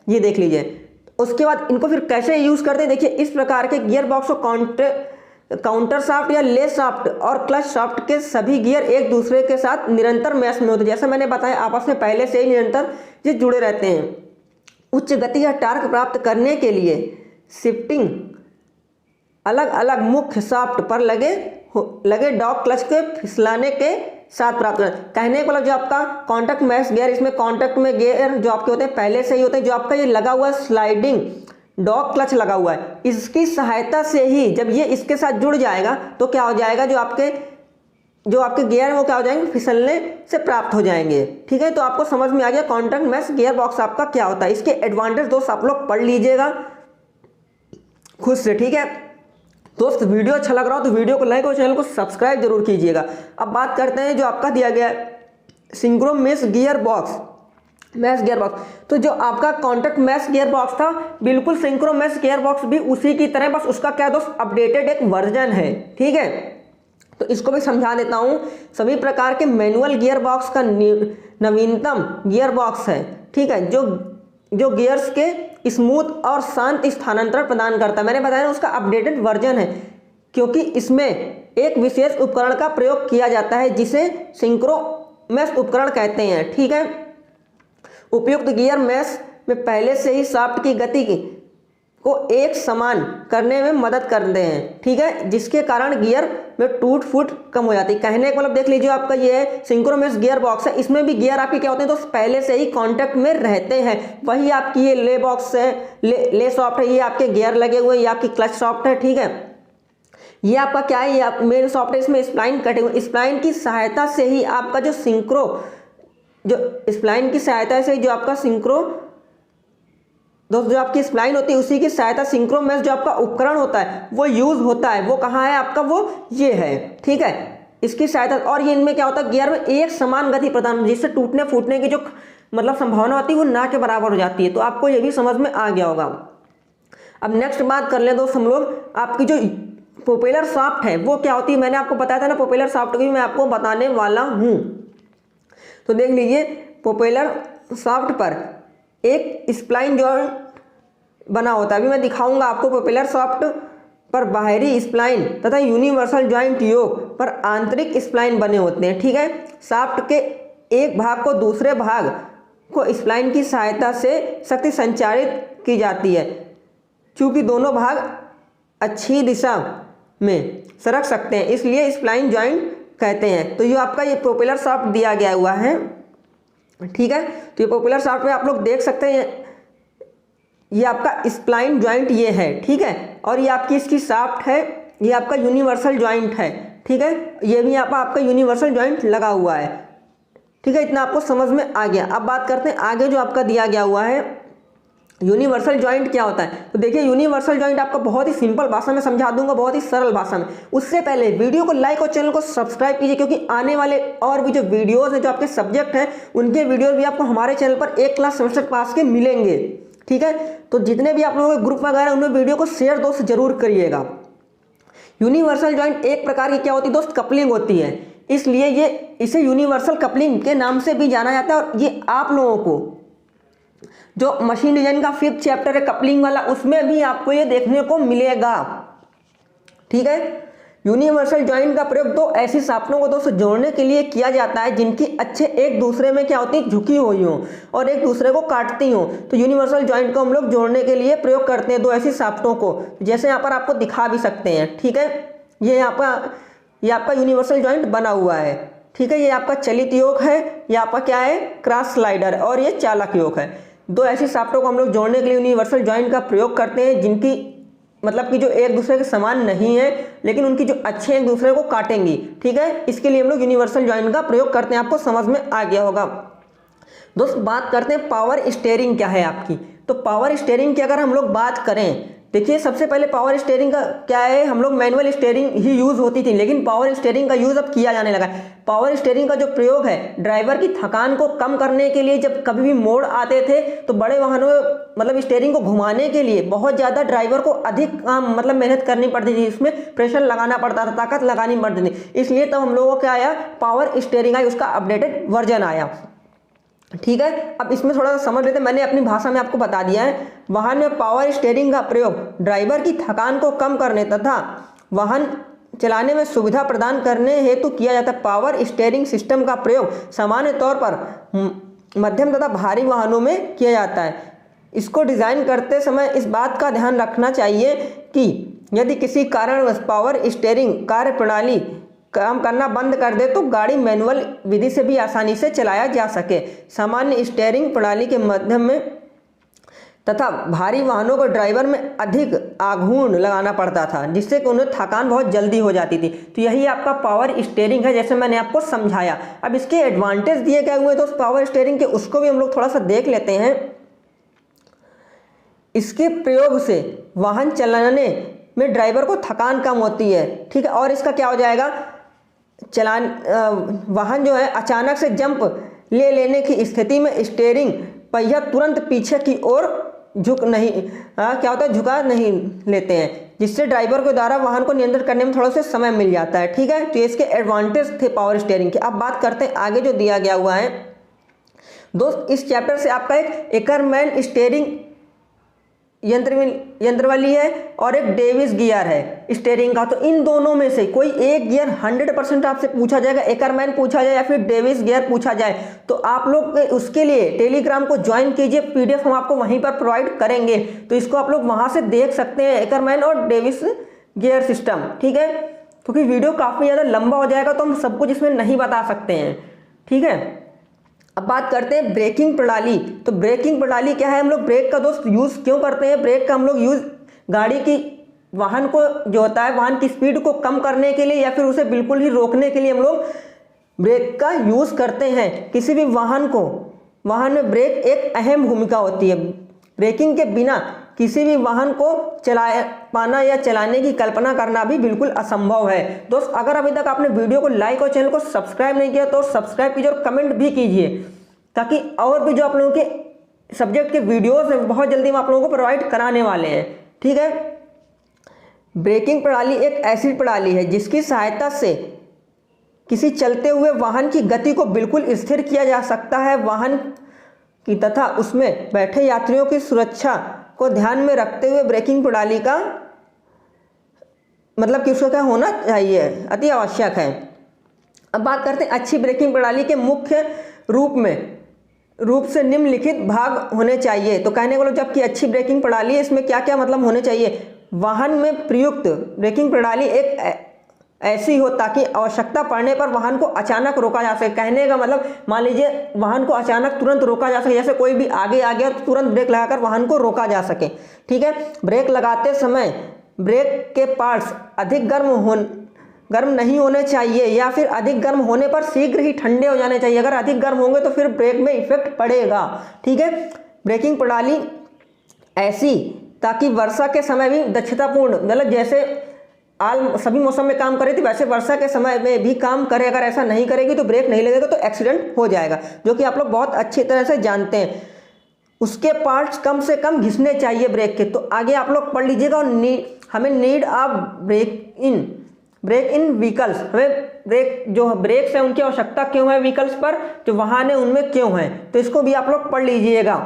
ये देख लीजिए। उसके बाद इनको फिर कैसे यूज़ करते हैं, देखिए इस प्रकार के गियर बॉक्स को काउंटर शाफ्ट या ले शाफ्ट और क्लच शाफ्ट के सभी गियर एक दूसरे के साथ निरंतर मैश में होते हैं। जैसे मैंने बताया आपस में पहले से ही निरंतर ये जुड़े रहते हैं। उच्च गति या टार्क प्राप्त करने के लिए शिफ्टिंग अलग अलग मुख्य शाफ्ट पर लगे डॉग क्लच के फिसलाने के साथ प्राप्त कर। कहने का मतलब जो आपका कॉन्टैक्ट मैश गियर, इसमें कॉन्टैक्ट में गियर जो आपके होते हैं पहले से ही होते हैं। जो आपका ये लगा हुआ स्लाइडिंग डॉग क्लच लगा हुआ है, इसकी सहायता से ही जब ये इसके साथ जुड़ जाएगा तो क्या हो जाएगा, जो आपके गियर हैं वो क्या हो जाएंगे, फिसलने से प्राप्त हो जाएंगे। ठीक है, तो आपको समझ में आ गया कॉन्टैक्ट मैश गियर बॉक्स आपका क्या होता है। इसके एडवांटेज दोस्त आप लोग पढ़ लीजिएगा खुद से। ठीक है दोस्त, वीडियो अच्छा लग रहा हो तो वीडियो को लाइक और चैनल को सब्सक्राइब जरूर कीजिएगा। अब बात करते हैं जो आपका दिया गया है synchro mesh gear box, mesh gear box. तो जो आपका कॉन्टैक्ट मैश गियर बॉक्स था, बिल्कुल सिंक्रो मैश गियर बॉक्स भी उसी की तरह, बस उसका क्या दोस्त अपडेटेड एक वर्जन है। ठीक है, तो इसको भी समझा देता हूं। सभी प्रकार के मैनुअल गियर बॉक्स का नवीनतम गियर बॉक्स है। ठीक है, जो गियर्स के स्मूथ और शांत स्थानांतरण प्रदान करता है। मैंने बताया उसका अपडेटेड वर्जन है, क्योंकि इसमें एक विशेष उपकरण का प्रयोग किया जाता है जिसे सिंक्रो मैश उपकरण कहते हैं। ठीक है, उपयुक्त गियर मैश में पहले से ही शाफ्ट की गति को एक समान करने में मदद करते हैं। ठीक है, जिसके कारण गियर में टूट फूट कम हो जाती है। कहने का मतलब देख लीजिए, आपका ये है सिंक्रो मैश गियर बॉक्स है, इसमें भी गियर आपके क्या होते हैं तो पहले से ही कांटेक्ट में रहते हैं। वही आपकी ये ले बॉक्स है, ले सॉफ्ट है, ये आपके गियर लगे हुए, ये आपकी क्लच सॉफ्ट है। ठीक है, ये आपका क्या है, ये मेन सॉफ्ट है, इसमें स्प्लाइन कटे हुए। स्प्लाइन की सहायता से ही आपका जो सिंक्रो, जो स्प्लाइन की सहायता से जो आपका सिंक्रो दोस्तों, जो आपकी स्प्लाइन होती है उसी की सहायता सिंक्रो मैश जो आपका उपकरण होता है वो यूज होता है। वो कहाँ है आपका, वो ये है। ठीक है, इसकी सहायता, और ये इनमें क्या होता है, गियर में एक समान गति प्रदान, जिससे टूटने फूटने की जो मतलब संभावना होती है वो ना के बराबर हो जाती है। तो आपको ये भी समझ में आ गया होगा। अब नेक्स्ट बात कर ले दोस्त हम लोग, आपकी जो प्रोपेलर शाफ्ट है वो क्या होती है। मैंने आपको बताया था ना, प्रोपेलर शाफ्ट की मैं आपको बताने वाला हूँ। तो देख लीजिए, प्रोपेलर शाफ्ट पर एक स्प्लाइन जॉइंट बना होता है। अभी मैं दिखाऊंगा आपको। प्रोपेलर शाफ्ट पर बाहरी स्प्लाइन तथा यूनिवर्सल जॉइंट योक पर आंतरिक स्प्लाइन बने होते हैं। ठीक है, शाफ्ट के एक भाग को दूसरे भाग को स्प्लाइन की सहायता से शक्ति संचारित की जाती है। चूंकि दोनों भाग अच्छी दिशा में सरक सकते हैं, इसलिए स्प्लाइन जॉइंट कहते हैं। तो ये आपका ये प्रोपेलर शाफ्ट दिया गया हुआ है। ठीक है, तो ये प्रोपेलर शाफ्ट में आप लोग देख सकते हैं, ये आपका स्प्लाइन जॉइंट ये है। ठीक है, और ये आपकी इसकी शाफ्ट है, ये आपका यूनिवर्सल जॉइंट है। ठीक है, ये भी यहाँ पर आपका यूनिवर्सल जॉइंट लगा हुआ है। ठीक है, इतना आपको समझ में आ गया। अब बात करते हैं आगे जो आपका दिया गया हुआ है यूनिवर्सल जॉइंट क्या होता है। तो देखिए, यूनिवर्सल जॉइंट आपका बहुत ही सिंपल भाषा में समझा दूंगा, बहुत ही सरल भाषा में। उससे पहले वीडियो को लाइक और चैनल को सब्सक्राइब कीजिए, क्योंकि आने वाले और भी जो वीडियोस हैं, जो आपके सब्जेक्ट हैं, उनके वीडियोस भी आपको हमारे चैनल पर 1 क्लास सेमेस्टर पास के मिलेंगे। ठीक है, तो जितने भी आप लोगों के ग्रुप वगैरह उनमें वीडियो को शेयर दोस्त जरूर करिएगा। यूनिवर्सल जॉइंट एक प्रकार की क्या होती है दोस्त, कपलिंग होती है, इसलिए इसे यूनिवर्सल कपलिंग के नाम से भी जाना जाता है। और ये आप लोगों को जो मशीन डिजाइन का 5th चैप्टर है कपलिंग वाला, उसमें भी आपको ये देखने को मिलेगा। ठीक है, यूनिवर्सल जॉइंट का प्रयोग दो ऐसी शाफ्टों को दोस्तों जोड़ने के लिए किया जाता है जिनकी अच्छे एक दूसरे में क्या होती है, झुकी हुई हो और एक दूसरे को काटती हो। तो यूनिवर्सल जॉइंट को हम लोग जोड़ने के लिए प्रयोग करते हैं दो ऐसी शाफ्टों को, जैसे यहाँ पर आपको दिखा भी सकते हैं। ठीक है, ये आपका यूनिवर्सल जॉइंट बना हुआ है। ठीक है, ये आपका चलित योक है, ये आपका क्या है, क्रॉस स्लाइडर, और ये चालक योक है। दो ऐसी शाफ्टों को हम लोग जोड़ने के लिए यूनिवर्सल जॉइंट का प्रयोग करते हैं, जिनकी मतलब कि जो एक दूसरे के समान नहीं है, लेकिन उनकी जो अच्छे एक दूसरे को काटेंगी। ठीक है, इसके लिए हम लोग यूनिवर्सल जॉइंट का प्रयोग करते हैं। आपको समझ में आ गया होगा। दोस्त बात करते हैं पावर स्टीयरिंग क्या है आपकी। तो पावर स्टीयरिंग की अगर हम लोग बात करें, देखिए सबसे पहले पावर स्टीयरिंग का क्या है, हम लोग मैनुअल स्टीयरिंग ही यूज होती थी, लेकिन पावर स्टीयरिंग का यूज अब किया जाने लगा है। पावर स्टीयरिंग का जो प्रयोग है ड्राइवर की थकान को कम करने के लिए, जब कभी भी मोड़ आते थे तो बड़े वाहनों में मतलब स्टीयरिंग को घुमाने के लिए बहुत ज़्यादा ड्राइवर को अधिक मतलब मेहनत करनी पड़ती थी, इसमें प्रेशर लगाना पड़ता था, ताकत लगानी पड़ती थी। इसलिए तब हम लोगों को क्या आया, पावर स्टीयरिंग आई, उसका अपडेटेड वर्जन आया। ठीक है, अब इसमें थोड़ा सा समझ लेते हैं। मैंने अपनी भाषा में आपको बता दिया है। वाहन में पावर स्टीयरिंग का प्रयोग ड्राइवर की थकान को कम करने तथा वाहन चलाने में सुविधा प्रदान करने हेतु किया जाता है। पावर स्टीयरिंग सिस्टम का प्रयोग सामान्य तौर पर मध्यम तथा भारी वाहनों में किया जाता है। इसको डिज़ाइन करते समय इस बात का ध्यान रखना चाहिए कि यदि किसी कारणवश पावर स्टीयरिंग कार्यप्रणाली काम करना बंद कर दे तो गाड़ी मैनुअल विधि से भी आसानी से चलाया जा सके। सामान्य स्टीयरिंग प्रणाली के माध्यम में तथा भारी वाहनों को ड्राइवर में अधिक आघूर्ण लगाना पड़ता था, जिससे कि उन्हें थकान बहुत जल्दी हो जाती थी। तो यही आपका पावर स्टीयरिंग है, जैसे मैंने आपको समझाया। अब इसके एडवांटेज दिए गए हुए तो उस पावर स्टीयरिंग के उसको भी हम लोग थोड़ा सा देख लेते हैं। इसके प्रयोग से वाहन चलाने में ड्राइवर को थकान कम होती है, ठीक है। और इसका क्या हो जाएगा, वाहन जो है अचानक से जंप लेने की स्थिति में स्टीयरिंग पहिया तुरंत पीछे की ओर क्या होता है, झुका नहीं लेते हैं, जिससे ड्राइवर के द्वारा वाहन को नियंत्रित करने में थोड़ा सा समय मिल जाता है, ठीक है। तो इसके एडवांटेज थे पावर स्टीयरिंग के। अब बात करते हैं आगे जो दिया गया हुआ है दोस्त। इस चैप्टर से आपका एक एकरमैन स्टीयरिंग यंत्र वाली है और एक डेविस गियर है स्टीयरिंग का। तो इन दोनों में से कोई एक गियर 100% आपसे पूछा जाएगा, एकरमैन पूछा जाए या फिर डेविस गियर पूछा जाए, तो आप लोग उसके लिए टेलीग्राम को ज्वाइन कीजिए। पीडीएफ हम आपको वहीं पर प्रोवाइड करेंगे, तो इसको आप लोग वहां से देख सकते हैं, एकरमैन और डेविस गियर सिस्टम, ठीक है। क्योंकि वीडियो काफ़ी ज़्यादा लंबा हो जाएगा तो हम सब कुछ इसमें नहीं बता सकते हैं, ठीक है। अब बात करते हैं ब्रेकिंग प्रणाली। तो ब्रेकिंग प्रणाली क्या है, हम लोग ब्रेक का दोस्त यूज़ क्यों करते हैं। ब्रेक का हम लोग यूज़ गाड़ी की वाहन को जो होता है वाहन की स्पीड को कम करने के लिए या फिर उसे बिल्कुल ही रोकने के लिए हम लोग ब्रेक का यूज़ करते हैं। किसी भी वाहन में ब्रेक एक अहम भूमिका होती है। ब्रेकिंग के बिना किसी भी वाहन को पाना या चलाने की कल्पना करना भी बिल्कुल असंभव है। दोस्त अगर अभी तक आपने वीडियो को लाइक और चैनल को सब्सक्राइब नहीं किया तो सब्सक्राइब कीजिए और कमेंट भी कीजिए, ताकि और भी जो आप लोगों के सब्जेक्ट के वीडियोस हैं बहुत जल्दी हम आप लोगों को प्रोवाइड कराने वाले हैं, ठीक है। ब्रेकिंग प्रणाली एक ऐसी प्रणाली है जिसकी सहायता से किसी चलते हुए वाहन की गति को बिल्कुल स्थिर किया जा सकता है। वाहन की तथा उसमें बैठे यात्रियों की सुरक्षा को ध्यान में रखते हुए ब्रेकिंग प्रणाली का मतलब कि उसका क्या होना चाहिए, अति आवश्यक है। अब बात करते हैं अच्छी ब्रेकिंग प्रणाली के मुख्य रूप से निम्नलिखित भाग होने चाहिए। तो कहने को जबकि अच्छी ब्रेकिंग प्रणाली है इसमें क्या क्या मतलब होने चाहिए। वाहन में प्रयुक्त ब्रेकिंग प्रणाली एक ऐसी हो ताकि आवश्यकता पड़ने पर वाहन को अचानक रोका जा सके। कहने का मतलब मान लीजिए वाहन को अचानक तुरंत रोका जा सके, जैसे कोई भी आगे आ गया तो तुरंत ब्रेक लगाकर वाहन को रोका जा सके, ठीक है। ब्रेक लगाते समय ब्रेक के पार्ट्स अधिक गर्म नहीं होने चाहिए या फिर अधिक गर्म होने पर शीघ्र ही ठंडे हो जाने चाहिए। अगर अधिक गर्म होंगे तो फिर ब्रेक में इफेक्ट पड़ेगा, ठीक है। ब्रेकिंग प्रणाली ऐसी ताकि वर्षा के समय भी दक्षतापूर्ण, मतलब जैसे सभी मौसम में काम कर रही थी वैसे वर्षा के समय में भी काम करे। अगर ऐसा नहीं करेगी तो ब्रेक नहीं लगेगा तो एक्सीडेंट हो जाएगा, जो कि आप लोग बहुत अच्छी तरह से जानते हैं। उसके पार्ट्स कम से कम घिसने चाहिए ब्रेक के। तो आगे आप लोग पढ़ लीजिएगा। और हमें need of brake in vehicles, हमें ब्रेक्स है उनकी आवश्यकता क्यों है व्हीकल्स पर, जो वाहन है उनमें क्यों है, तो इसको भी आप लोग पढ़ लीजिएगा,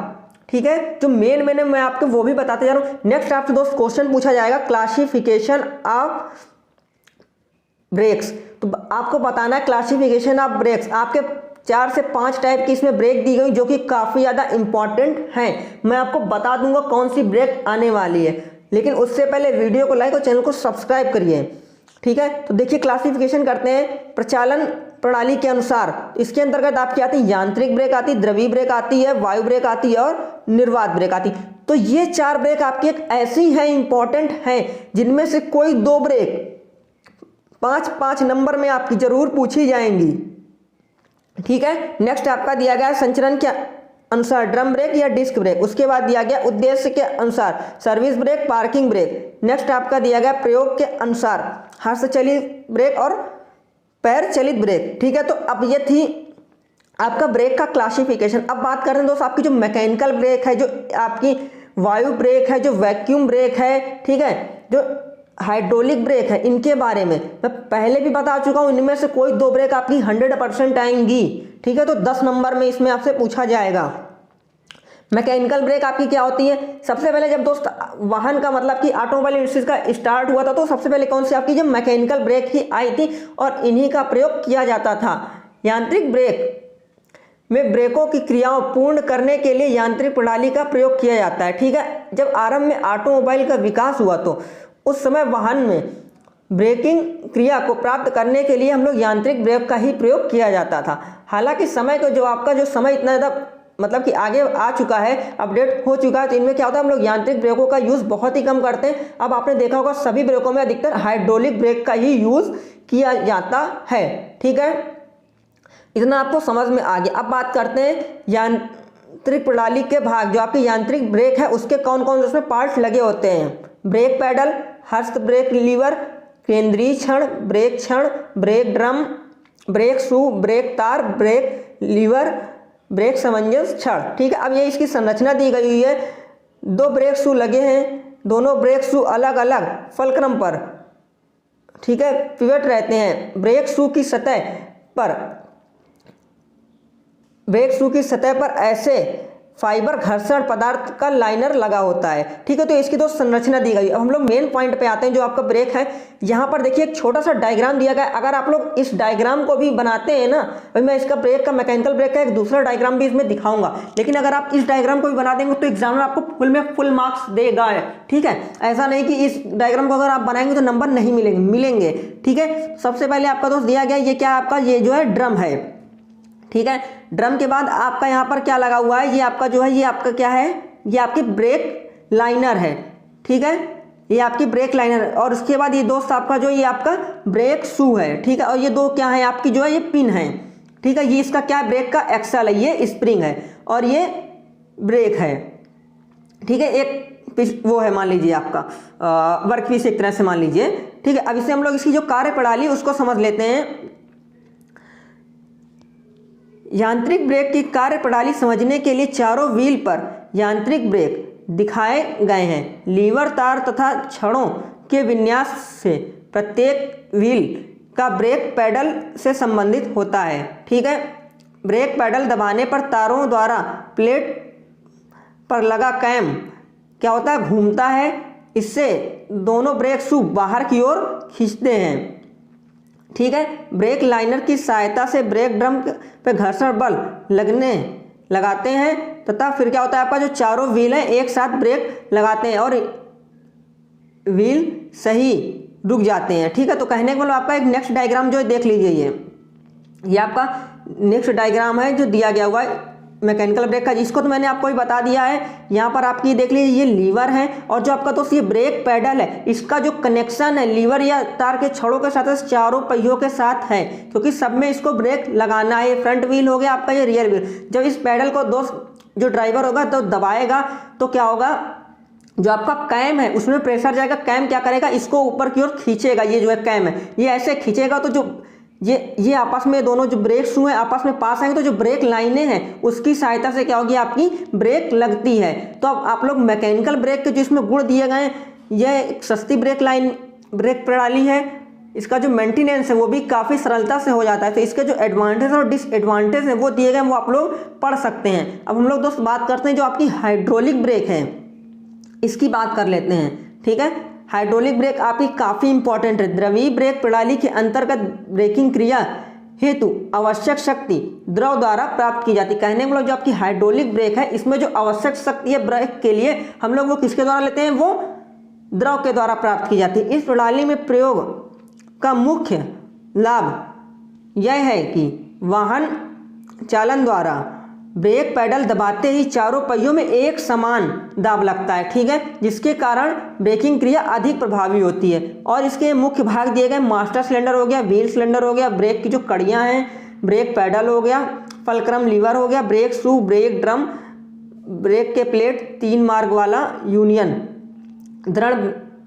ठीक है। जो मैंने मैं आपको वो भी बताते जा रहा हूँ। नेक्स्ट आपसे दोस्त क्वेश्चन पूछा जाएगा क्लासिफिकेशन ऑफ ब्रेक्स। तो आपको बताना है क्लासिफिकेशन ऑफ ब्रेक्स। आपके 4 से 5 टाइप की इसमें ब्रेक दी गई जो कि काफ़ी ज़्यादा इंपॉर्टेंट हैं। मैं आपको बता दूंगा कौन सी ब्रेक आने वाली है, लेकिन उससे पहले वीडियो को लाइक और चैनल को सब्सक्राइब करिए, ठीक है। तो देखिए क्लासिफिकेशन करते हैं प्रचालन प्रणाली के अनुसार। इसके अंतर्गत आपकी आती है यांत्रिक ब्रेक आती है, द्रवी ब्रेक आती है, वायु ब्रेक आती है और निर्वात ब्रेक आती है। तो ये 4 ब्रेक आपकी एक ऐसी है इंपॉर्टेंट है जिनमें से कोई 2 ब्रेक 5-5 नंबर में आपकी जरूर पूछी जाएंगी, ठीक है। नेक्स्ट आपका दिया गया संचरण के अनुसार ड्रम ब्रेक या डिस्क ब्रेक। उसके बाद दिया गया उद्देश्य के अनुसार service brake, parking brake. Next आपका दिया गया प्रयोग के अनुसार हस्तचालित ब्रेक और पैर चलित ब्रेक, ठीक है। तो अब ये थी आपका ब्रेक का क्लासिफिकेशन। अब बात करें दोस्त आपकी जो मैकेनिकल ब्रेक है, जो आपकी वायु ब्रेक है, जो वैक्यूम ब्रेक है, ठीक है, जो हाइड्रोलिक ब्रेक है, इनके बारे में मैं पहले भी बता चुका हूं। इनमें से कोई 2 ब्रेक आपकी 100% आएंगी, ठीक है। तो 10 नंबर में इसमें आपसे पूछा जाएगा। मैकेनिकल ब्रेक आपकी क्या होती है। सबसे पहले जब दोस्त वाहन का मतलब कि ऑटोमोबाइल इंडस्ट्रीज का स्टार्ट हुआ था तो सबसे पहले कौन सी आपकी जब मैकेनिकल ब्रेक ही आई थी और इन्हीं का प्रयोग किया जाता था। यांत्रिक ब्रेक में ब्रेकों की क्रियाओं पूर्ण करने के लिए यांत्रिक प्रणाली का प्रयोग किया जाता है, ठीक है। जब आरंभ में ऑटोमोबाइल का विकास हुआ तो उस समय वाहन में ब्रेकिंग क्रिया को प्राप्त करने के लिए हम लोग यांत्रिक ब्रेक का ही प्रयोग किया जाता था। हालांकि समय को जो आपका जो समय इतना ज़्यादा मतलब कि आगे आ चुका है, अपडेट हो चुका है, तो इनमें क्या होता है हम लोग यांत्रिक ब्रेकों का यूज़ बहुत ही कम करते हैं। अब आपने देखा होगा सभी ब्रेकों में अधिकतर हाइड्रोलिक ब्रेक का ही यूज़ किया जाता है। ठीक है, इतना आपको समझ में आ गया। अब बात करते हैं यांत्रिक प्रणाली के भाग। जो आपकी यांत्रिक ब्रेक है उसके कौन कौन से उसमें पार्ट्स लगे होते हैं। ब्रेक पैडल, हस्त ब्रेक लीवर, केंद्रीय क्षण, brake drum, brake shoe, brake तार, ब्रेक लीवर, ब्रेक समंजस क्षण। ठीक है, अब ये इसकी संरचना दी गई हुई है। 2 ब्रेक शू लगे हैं, दोनों ब्रेक शू अलग अलग फलक्रम पर, ठीक है, पिवट रहते हैं। ब्रेक शू की सतह पर ऐसे फाइबर घर्षण पदार्थ का लाइनर लगा होता है। ठीक है, तो इसकी 2 संरचना दी गई। अब हम लोग मेन पॉइंट पे आते हैं, जो आपका ब्रेक है। यहाँ पर देखिए एक छोटा सा डायग्राम दिया गया है। अगर आप लोग इस डायग्राम को भी बनाते हैं ना, भाई मैं इसका ब्रेक का मैकेनिकल ब्रेक का एक दूसरा डायग्राम भी इसमें दिखाऊंगा, लेकिन अगर आप इस डायग्राम को भी बना देंगे तो एग्जामिनर आपको फुल मार्क्स देगा। ठीक है, ऐसा नहीं कि इस डायग्राम को अगर आप बनाएंगे तो नंबर नहीं मिलेंगे। ठीक है, सबसे पहले आपका दोस्त दिया गया ये क्या आपका, ये जो है ड्रम है। ठीक है, ड्रम के बाद आपका यहाँ पर क्या लगा हुआ है, ये आपका जो है, ये आपका क्या है, ये आपकी ब्रेक लाइनर है। ठीक है, ये आपकी ब्रेक लाइनर, और उसके बाद ये दोस्त आपका जो ये आपका ब्रेक शू है। ठीक है, और ये 2 क्या है आपकी जो है ये पिन है। ठीक है, ये इसका क्या ब्रेक का एक्सल है, ये स्प्रिंग है और ये ब्रेक है। ठीक है, एक वो है मान लीजिए आपका वर्क पीस एक तरह से मान लीजिए। ठीक है, अब इसे हम लोग इसकी जो कार्य प्रणाली उसको समझ लेते हैं। यांत्रिक ब्रेक की कार्य प्रणाली समझने के लिए चारों व्हील पर यांत्रिक ब्रेक दिखाए गए हैं। लीवर, तार तथा छड़ों के विन्यास से प्रत्येक व्हील का ब्रेक पैडल से संबंधित होता है। ठीक है, ब्रेक पैडल दबाने पर तारों द्वारा प्लेट पर लगा कैम क्या होता है, घूमता है। इससे दोनों ब्रेक शू बाहर की ओर खींचते हैं। ठीक है, ब्रेक लाइनर की सहायता से ब्रेक ड्रम पे घर्षण बल लगाते हैं तथा फिर क्या होता है आपका जो चारों व्हील हैं एक साथ ब्रेक लगाते हैं और व्हील सही रुक जाते हैं। ठीक है, तो कहने का मतलब आपका एक नेक्स्ट डायग्राम जो है देख लीजिए, ये आपका नेक्स्ट डायग्राम है जो दिया गया हुआ है मैकेनिकल ब्रेक का, जिसको तो मैंने आपको ही बता दिया है। यहाँ पर आपकी देख लीजिए ये लीवर है और जो आपका दोस्त ये ब्रेक पैडल है, इसका जो कनेक्शन है लीवर या तार के छड़ों के साथ चारों पहियों के साथ है, क्योंकि सब में इसको ब्रेक लगाना है। फ्रंट व्हील हो गया आपका, ये रियर व्हील। जब इस पैडल को दोस्त जो ड्राइवर होगा तो दबाएगा तो क्या होगा, जो आपका कैम है उसमें प्रेशर जाएगा। कैम क्या करेगा, इसको ऊपर की ओर खींचेगा। ये जो है कैम है, ये ऐसे खींचेगा तो जो ये आपस में दोनों जो ब्रेक शू हैं आपस में पास आएंगे, तो जो ब्रेक लाइनें हैं उसकी सहायता से क्या होगी आपकी ब्रेक लगती है। तो अब आप लोग मैकेनिकल ब्रेक के जो इसमें गुण दिए गए हैं, यह एक सस्ती ब्रेक प्रणाली है। इसका जो मेंटेनेंस है वो भी काफ़ी सरलता से हो जाता है। तो इसके जो एडवांटेज और डिसएडवांटेज हैं वो दिए गए, वो आप लोग पढ़ सकते हैं। अब हम लोग दोस्त बात करते हैं जो आपकी हाइड्रोलिक ब्रेक है, इसकी बात कर लेते हैं। ठीक है, हाइड्रोलिक ब्रेक आपकी काफ़ी इंपॉर्टेंट है। द्रवीय ब्रेक प्रणाली के अंतर्गत ब्रेकिंग क्रिया हेतु आवश्यक शक्ति द्रव द्वारा प्राप्त की जाती है। कहने का मतलब जो आपकी हाइड्रोलिक ब्रेक है इसमें जो आवश्यक शक्ति है ब्रेक के लिए हम लोग वो किसके द्वारा लेते हैं, वो द्रव के द्वारा प्राप्त की जाती है। इस प्रणाली में प्रयोग का मुख्य लाभ यह है कि वाहन चालन द्वारा ब्रेक पैडल दबाते ही चारों पहियों में एक समान दाब लगता है। ठीक है, जिसके कारण ब्रेकिंग क्रिया अधिक प्रभावी होती है। और इसके मुख्य भाग दिए गए मास्टर सिलेंडर हो गया, व्हील सिलेंडर हो गया, ब्रेक की जो कड़ियां हैं, ब्रेक पैडल हो गया, फलक्रम लीवर हो गया, brake shoe, brake drum, brake के प्लेट, 3 मार्ग वाला यूनियन, दृढ़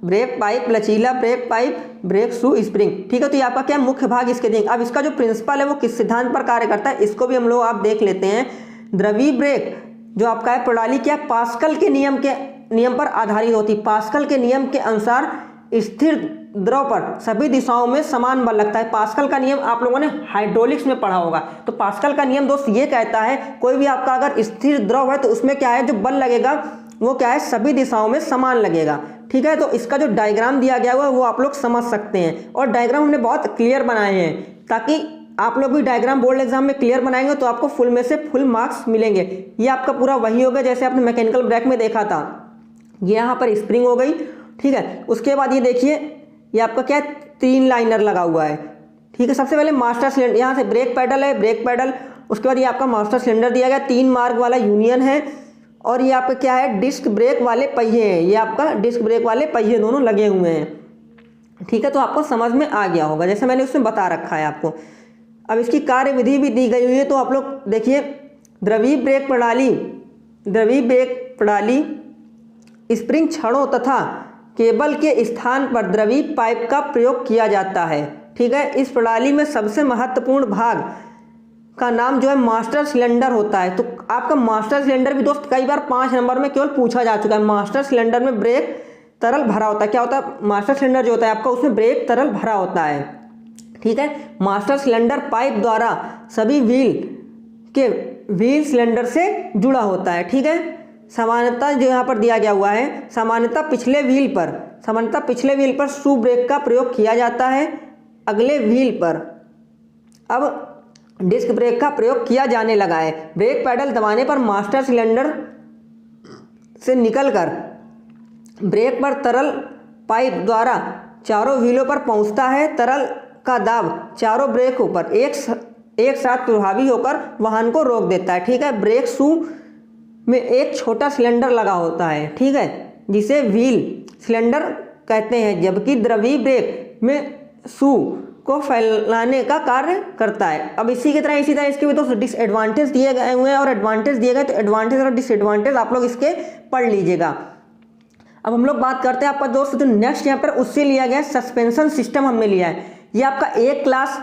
ब्रेक पाइप, लचीला brake pipe, brake shoe, spring. ठीक है, तो ये आपका क्या मुख्य भाग इसके देंगे। अब इसका जो प्रिंसिपल है वो किस सिद्धांत पर कार्य करता है, इसको भी हम लोग आप देख लेते हैं। द्रवीय ब्रेक जो आपका है प्रणाली क्या पास्कल के नियम पर आधारित होती है। पास्कल के नियम के अनुसार स्थिर द्रव पर सभी दिशाओं में समान बल लगता है। पास्कल का नियम आप लोगों ने हाइड्रोलिक्स में पढ़ा होगा। तो पास्कल का नियम दोस्त ये कहता है कोई भी आपका अगर स्थिर द्रव है तो उसमें क्या है जो बल लगेगा वो क्या है सभी दिशाओं में समान लगेगा। ठीक है, तो इसका जो डायग्राम दिया गया हुआ है वो आप लोग समझ सकते हैं। और डायग्राम हमने बहुत क्लियर बनाए हैं ताकि आप लोग भी डायग्राम बोर्ड एग्जाम में क्लियर बनाएंगे तो आपको फुल में से फुल मार्क्स मिलेंगे। ये आपका पूरा वही होगा जैसे आपने मैकेनिकल ब्रेक में देखा था। ये यहाँ पर स्प्रिंग हो गई। ठीक है, उसके बाद ये देखिए ये आपका क्या है 3 लाइनर लगा हुआ है। ठीक है, सबसे पहले मास्टर सिलेंडर, यहाँ से ब्रेक पैडल है, ब्रेक पैडल, उसके बाद ये आपका मास्टर सिलेंडर दिया गया, 3 मार्ग वाला यूनियन है, और ये आपका क्या है, डिस्क ब्रेक वाले पहिए हैं। ये आपका डिस्क ब्रेक वाले पहिए दोनों लगे हुए हैं। ठीक है, तो आपको समझ में आ गया होगा, जैसे मैंने उसमें बता रखा है आपको। अब इसकी कार्यविधि भी दी गई हुई है, तो आप लोग देखिए, द्रवीय ब्रेक प्रणाली स्प्रिंग छड़ों तथा केबल के स्थान पर द्रवीय पाइप का प्रयोग किया जाता है। ठीक है, इस प्रणाली में सबसे महत्वपूर्ण भाग का नाम जो है मास्टर सिलेंडर होता है। तो आपका मास्टर सिलेंडर भी दोस्त कई बार 5 नंबर में केवल पूछा जा चुका है। मास्टर सिलेंडर में ब्रेक तरल भरा होता है। क्या होता है, मास्टर सिलेंडर जो होता है आपका, उसमें ब्रेक तरल भरा होता है। ठीक है, मास्टर सिलेंडर पाइप द्वारा सभी व्हील सिलेंडर से जुड़ा होता है। ठीक है, सामान्यतः जो यहाँ पर दिया गया हुआ है, सामान्यतः पिछले व्हील पर शू ब्रेक का प्रयोग किया जाता है। अगले व्हील पर अब डिस्क ब्रेक का प्रयोग किया जाने लगा है। ब्रेक पैडल दबाने पर मास्टर सिलेंडर से निकलकर ब्रेक पर तरल पाइप द्वारा चारों व्हीलों पर पहुंचता है। तरल का दाब चारों ब्रेकों पर एक साथ प्रभावी होकर वाहन को रोक देता है। ठीक है, ब्रेक शू में एक छोटा सिलेंडर लगा होता है। ठीक है, जिसे व्हील सिलेंडर कहते हैं, जबकि द्रवीय ब्रेक में शू को फैलाने का कार्य करता है। अब इसी तरह इसके भी तो डिसएडवांटेज दिए गए हुए हैं और एडवांटेज दिए गए, तो एडवांटेज और डिसएडवांटेज आप लोग इसके पढ़ लीजिएगा। अब हम लोग बात करते हैं आपका दोस्त जो नेक्स्ट यहाँ पर उससे लिया गया सस्पेंशन सिस्टम हमने लिया है। ये आपका एक क्लास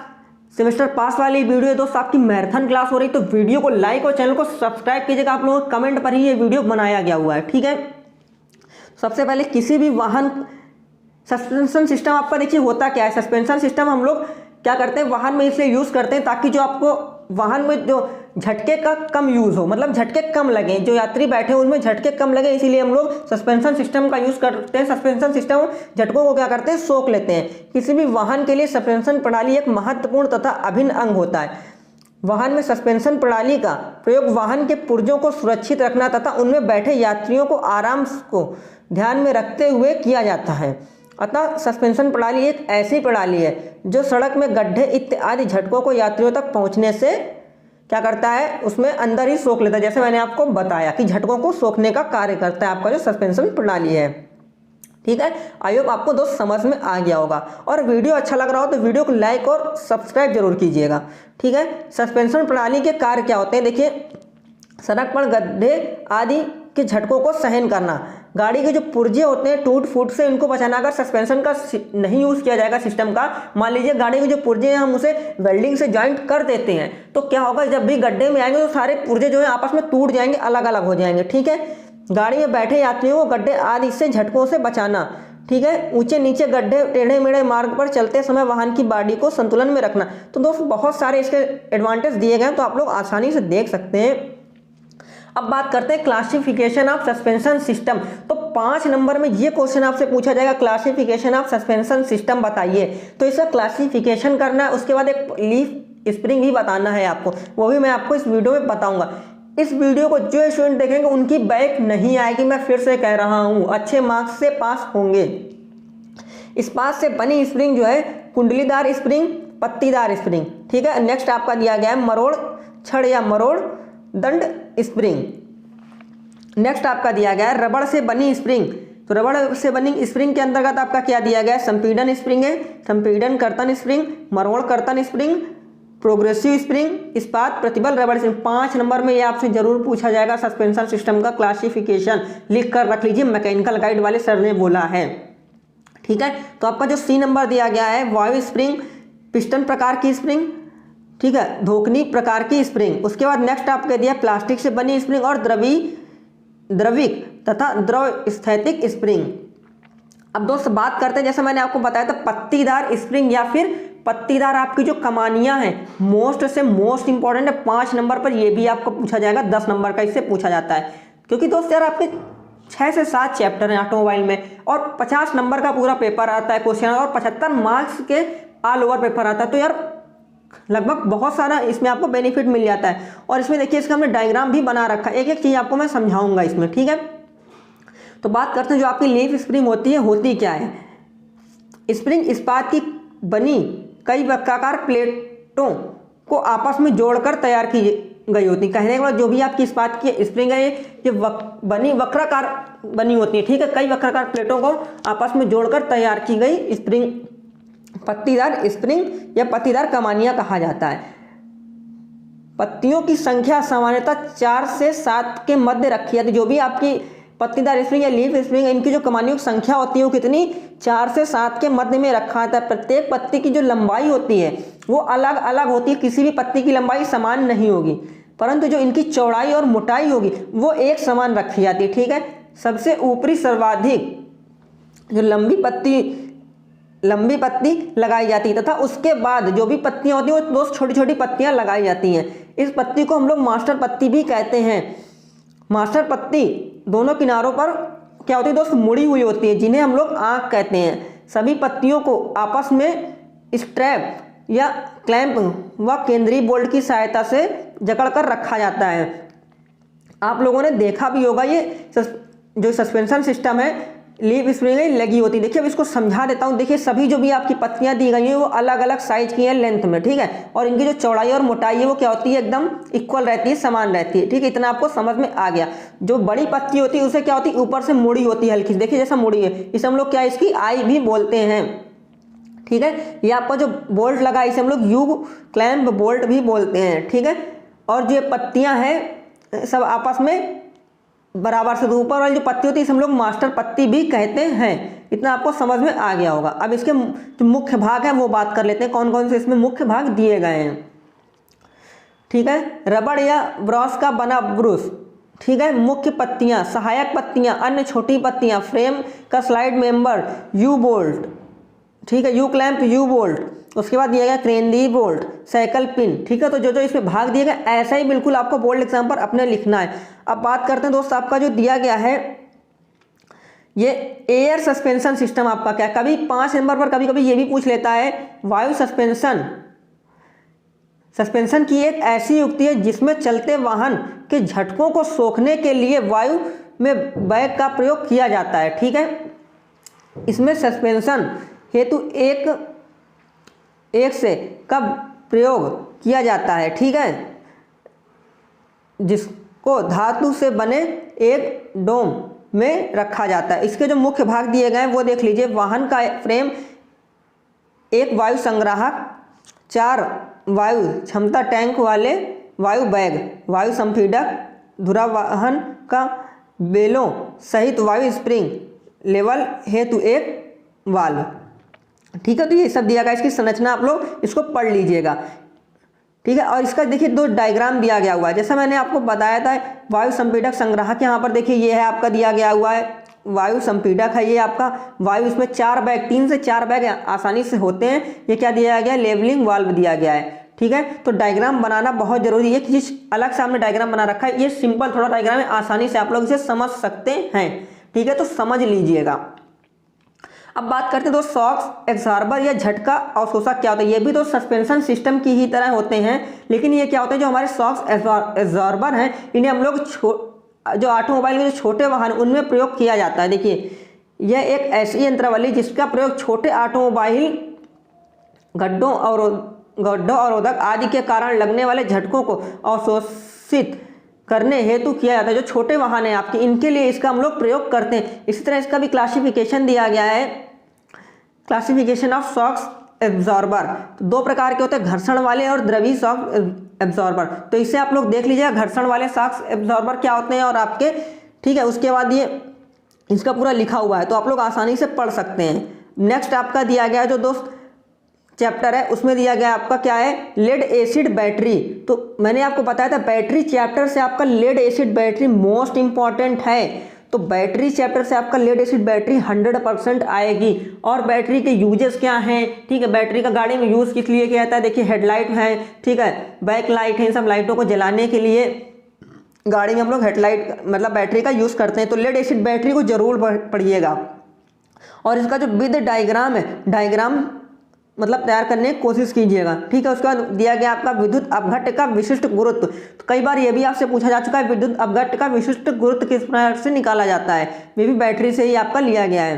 सेमेस्टर पास वाली वीडियो है दोस्त, आपकी मैराथन क्लास हो रही, तो वीडियो को लाइक और चैनल को सब्सक्राइब कीजिएगा। आप लोगों के कमेंट पर ही ये वीडियो बनाया गया हुआ है। ठीक है, सबसे पहले किसी भी वाहन सस्पेंशन सिस्टम आपका देखिए होता क्या है। सस्पेंशन सिस्टम हम लोग क्या करते हैं, वाहन में इसलिए यूज़ करते हैं ताकि जो आपको वाहन में जो झटके का कम यूज़ हो, मतलब झटके कम लगे, जो यात्री बैठे हैं उनमें झटके कम लगे, इसीलिए हम लोग सस्पेंशन सिस्टम का यूज़ करते हैं। सस्पेंशन सिस्टम झटकों को क्या करते हैं, सोख लेते हैं। किसी भी वाहन के लिए सस्पेंशन प्रणाली एक महत्वपूर्ण तथा अभिन्न अंग होता है। वाहन में सस्पेंशन प्रणाली का प्रयोग वाहन के पुर्जों को सुरक्षित रखना तथा उनमें बैठे यात्रियों को आराम को ध्यान में रखते हुए किया जाता है। अतः सस्पेंशन प्रणाली एक ऐसी प्रणाली है जो सड़क में गड्ढे इत्यादि झटकों को यात्रियों तक पहुंचने से क्या करता है, उसमें अंदर ही सोख लेता है। जैसे मैंने आपको बताया कि झटकों को सोखने का कार्य करता है आपका जो सस्पेंशन प्रणाली है। ठीक है, आई होप आपको दोस्त समझ में आ गया होगा, और वीडियो अच्छा लग रहा हो तो वीडियो को लाइक और सब्सक्राइब जरूर कीजिएगा। ठीक है, सस्पेंशन प्रणाली के कार्य क्या होते हैं, देखिए, सड़क पर गड्ढे आदि के झटकों को सहन करना, गाड़ी के जो पुर्जे होते हैं टूट फूट से इनको बचाना। अगर सस्पेंशन का नहीं यूज़ किया जाएगा सिस्टम का, मान लीजिए गाड़ी के जो पुर्जे हैं हम उसे वेल्डिंग से जॉइंट कर देते हैं, तो क्या होगा, जब भी गड्ढे में आएंगे तो सारे पुर्जे जो है आपस में टूट जाएंगे, अलग अलग हो जाएंगे। ठीक है, गाड़ी में बैठे यात्रियों को गड्ढे आदि से झटकों से बचाना। ठीक है, ऊंचे नीचे गड्ढे टेढ़े मेढ़े मार्ग पर चलते समय वाहन की बॉडी को संतुलन में रखना। तो दोस्तों बहुत सारे इसके एडवांटेज दिए गए हैं, तो आप लोग आसानी से देख सकते हैं। अब बात करते हैं क्लासिफिकेशन ऑफ सस्पेंशन सिस्टम। तो 5 नंबर में ये क्वेश्चन आपसे पूछा जाएगा, क्लासिफिकेशन ऑफ सस्पेंशन सिस्टम बताइए। तो इसका क्लासिफिकेशन करना है, उसके बाद एक लीफ स्प्रिंग भी बताना है आपको, वो भी मैं आपको इस वीडियो में बताऊंगा। इस वीडियो को जो स्टूडेंट देखेंगे उनकी बैक नहीं आएगी, मैं फिर से कह रहा हूँ, अच्छे मार्क्स से पास होंगे। इस्पात से बनी स्प्रिंग जो है कुंडलीदार स्प्रिंग, पत्तीदार स्प्रिंग। ठीक है, नेक्स्ट आपका दिया गया है मरोड़ छड़ या मरोड़ दंड स्प्रिंग। नेक्स्ट आपका दिया गया है रबड़ से बनी स्प्रिंग। तो रबड़ से बनी स्प्रिंग के अंतर्गत आपका क्या दिया गया है, संपीड़न स्प्रिंग है, संपीड़न कर्तन स्प्रिंग, मरोड़ कर्तन स्प्रिंग, प्रोग्रेसिव स्प्रिंग, इस्पात प्रतिबल रबड़ स्प्रिंग। 5 नंबर में ये आपसे जरूर पूछा जाएगा। सस्पेंशन सिस्टम का क्लासिफिकेशन लिख कर रख लीजिए, मैकेनिकल गाइड वाले सर ने बोला है। ठीक है, तो आपका जो C नंबर दिया गया है वायु स्प्रिंग, पिस्टन प्रकार की स्प्रिंग, ठीक है, धोकनी प्रकार की स्प्रिंग। उसके बाद नेक्स्ट आपके दिया प्लास्टिक से बनी स्प्रिंग और द्रविक तथा द्रव स्थैतिक स्प्रिंग। अब दोस्त बात करते हैं, जैसे मैंने आपको बताया था, पत्तीदार स्प्रिंग या फिर पत्तीदार आपकी जो कमानियां हैं, मोस्ट से मोस्ट इंपॉर्टेंट है। 5 नंबर पर ये भी आपको पूछा जाएगा, 10 नंबर का इससे पूछा जाता है, क्योंकि दोस्त यार आपके 6 से 7 चैप्टर हैं ऑटोमोबाइल में, और 50 नंबर का पूरा पेपर आता है क्वेश्चन, और 75 मार्क्स के ऑल ओवर पेपर आता है। तो यार लगभग बहुत सारा इसमें आपको बेनिफिट मिल जाता है। और इसमें देखिए इसका हमने डायग्राम भी बना रखा है, एक एक चीज़ आपको मैं समझाऊंगा इसमें। ठीक है, तो बात करते हैं जो आपकी लीफ स्प्रिंग होती है, होती क्या है। स्प्रिंग इस्पात की बनी कई वक्राकार प्लेटों को आपस में जोड़कर तैयार की गई होती। कहने के बाद जो भी आपकी इस्पात की स्प्रिंग है ये बनी वक्राकार बनी होती है, ठीक है। कई वक्राकार प्लेटों को आपस में जोड़कर तैयार की गई स्प्रिंग पत्तीदार स्प्रिंग या पत्तीदार कमानियां कहा जाता है। पत्तियों की संख्या सामान्यतः 4 से 7 के मध्य रखी जाती है। जो भी आपकी पत्तीदार स्प्रिंग या लीफ स्प्रिंग, इनकी जो कमानियों की संख्या होती है वो कितनी 4 से 7 के मध्य में रखा जाता है। प्रत्येक पत्ती की जो लंबाई होती है वो अलग अलग होती है, किसी भी पत्ती की लंबाई समान नहीं होगी, परंतु जो इनकी चौड़ाई और मोटाई होगी वो एक समान रखी जाती है, ठीक है। सबसे ऊपरी सर्वाधिक जो लंबी पत्ती लगाई जाती है तथा उसके बाद जो भी पत्तियां होती हैं वो दोस्त छोटी छोटी पत्तियां लगाई जाती हैं। इस पत्ती को हम लोग मास्टर पत्ती भी कहते हैं। मास्टर पत्ती दोनों किनारों पर क्या होती है दोस्त, मुड़ी हुई होती है, जिन्हें हम लोग आंख कहते हैं। सभी पत्तियों को आपस में स्ट्रैप या क्लैंप व केंद्रीय बोल्ट की सहायता से जकड़कर रखा जाता है। आप लोगों ने देखा भी होगा ये जो सस्पेंशन सिस्टम है लीफ स्प्रिंग लगी होती है। देखिए अब इसको समझा देता हूँ। देखिए सभी जो भी आपकी पत्तियां दी गई हैं वो अलग अलग साइज की हैं लेंथ में, ठीक है, और इनकी जो चौड़ाई और मोटाई है वो क्या होती है एकदम इक्वल रहती है, समान रहती है, ठीक है। इतना आपको समझ में आ गया। जो बड़ी पत्ती होती है उसे क्या होती है ऊपर से मुड़ी होती है हल्की, देखिए जैसा मुड़ी है, इसे हम लोग क्या इसकी आई भी बोलते हैं, ठीक है। ये आपका जो बोल्ट लगा इसे हम लोग यू क्लैंप बोल्ट भी बोलते हैं, ठीक है। और जो पत्तियां हैं सब आपस में बराबर से, तो ऊपर वाली जो पत्ती होती है इसे हम लोग मास्टर पत्ती भी कहते हैं। इतना आपको समझ में आ गया होगा। अब इसके जो मुख्य भाग है वो बात कर लेते हैं, कौन कौन से इसमें मुख्य भाग दिए गए हैं, ठीक है। रबड़ या ब्रॉस का बना ब्रूस, ठीक है। मुख्य पत्तियां, सहायक पत्तियां, अन्य छोटी पत्तियां, फ्रेम का स्लाइड मेंबर, यू बोल्ट, ठीक है, यू क्लैंप, यू बोल्ट, उसके बाद दिया गया केंद्रीय बोल्ट, साइकिल पिन, ठीक है। तो जो जो इसमें भाग दिए गए ऐसा ही बिल्कुल आपको बोर्ड एग्जाम पर अपने लिखना है। अब बात करते हैं दोस्त आपका जो दिया गया है ये एयर सस्पेंशन सिस्टम आपका क्या है। कभी 5 नंबर पर कभी कभी ये भी पूछ लेता है वायु सस्पेंशन की एक ऐसी युक्ति है जिसमें चलते वाहन के झटकों को सोखने के लिए वायु में बैग का प्रयोग किया जाता है, ठीक है। इसमें सस्पेंशन हेतु एक से का प्रयोग किया जाता है, ठीक है, जिसको धातु से बने एक डोम में रखा जाता है। इसके जो मुख्य भाग दिए गए हैं वो देख लीजिए। वाहन का फ्रेम, एक वायु संग्राहक, 4 वायु क्षमता टैंक वाले वायु बैग, वायु संपीड़क, धुरा वाहन का बेलों सहित वायु स्प्रिंग लेवल हेतु एक वाल्व, ठीक है। तो ये सब दिया गया। इसकी संरचना आप लोग इसको पढ़ लीजिएगा, ठीक है। और इसका देखिए 2 डायग्राम दिया गया हुआ है, जैसा मैंने आपको बताया था वायु संपीड़क संग्राहक, यहाँ पर देखिए ये है आपका दिया गया हुआ है वायु संपीड़क है, ये आपका वायु, इसमें 4 बैग, 3 से 4 बैग आसानी से होते हैं। ये क्या दिया गया, लेवलिंग वाल्व दिया गया है, ठीक है। तो डायग्राम बनाना बहुत जरूरी है। किसी अलग से आपने डायग्राम बना रखा है, ये सिंपल थोड़ा डायग्राम है, आसानी से आप लोग इसे समझ सकते हैं, ठीक है। तो समझ लीजिएगा। अब बात करते हैं दोस्त शॉक एब्जॉर्बर या झटका अवशोषक क्या होता है। ये भी तो सस्पेंशन सिस्टम की ही तरह होते हैं, लेकिन ये क्या होते हैं जो हमारे शॉक एब्जॉर्बर हैं इन्हें हम लोग जो ऑटोमोबाइल के जो छोटे वाहन उनमें प्रयोग किया जाता है। देखिए यह एक ऐसी यंत्रावली जिसका प्रयोग छोटे ऑटोमोबाइल गड्ढों और अवरोधक आदि के कारण लगने वाले झटकों को अवशोषित करने हेतु किया जाता है। जो छोटे वाहन हैं आपके, इनके लिए इसका हम लोग प्रयोग करते हैं। इसी तरह इसका भी क्लासिफिकेशन दिया गया है, क्लासिफिकेशन ऑफ शॉक एब्जॉर्बर। तो 2 प्रकार के होते हैं, घर्षण वाले और द्रवी शॉक एब्जॉर्बर। तो इसे आप लोग देख लीजिएगा घर्षण वाले शॉक एब्जॉर्बर क्या होते हैं और आपके, ठीक है। उसके बाद ये इसका पूरा लिखा हुआ है तो आप लोग आसानी से पढ़ सकते हैं। नेक्स्ट आपका दिया गया जो दोस्त चैप्टर है उसमें दिया गया आपका क्या है, लेड एसिड बैटरी। तो मैंने आपको बताया था बैटरी चैप्टर से आपका lead acid battery most important है। तो बैटरी चैप्टर से आपका लेड एसिड बैटरी 100% आएगी। और बैटरी के यूजेस क्या हैं, ठीक है, बैटरी का गाड़ी में यूज़ किस लिए किया जाता है। देखिए हेडलाइट है, ठीक है, बैक लाइट है, सब लाइटों को जलाने के लिए गाड़ी में हम लोग हेडलाइट मतलब बैटरी का यूज़ करते हैं। तो लेड एसिड बैटरी को जरूर पढ़िएगा। और इसका जो विद डायग्राम है, डायग्राम मतलब तैयार करने की कोशिश कीजिएगा, ठीक है। उसके बाद दिया गया आपका विद्युत अपघट्ट का विशिष्ट गुरुत्व। तो कई बार ये भी आपसे पूछा जा चुका है विद्युत अपघट्ट का विशिष्ट गुरुत्व किस प्रकार से निकाला जाता है। ये भी बैटरी से ही आपका लिया गया है।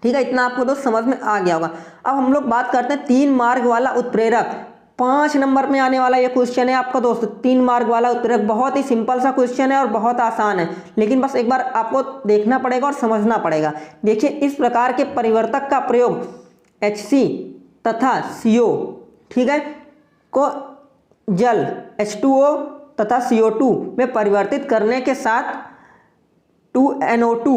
ठीक है, इतना आपको दोस्त समझ में आ गया होगा। अब हम लोग बात करते हैं 3 मार्ग वाला उत्प्रेरक। 5 नंबर में आने वाला ये क्वेश्चन है आपका दोस्त, 3 मार्ग वाला उत्प्रेरक। बहुत ही सिंपल सा क्वेश्चन है और बहुत आसान है, लेकिन बस एक बार आपको देखना पड़ेगा और समझना पड़ेगा। देखिए, इस प्रकार के परिवर्तक का प्रयोग HC तथा CO, ठीक है, को जल H2O तथा CO2 में परिवर्तित करने के साथ 2NO2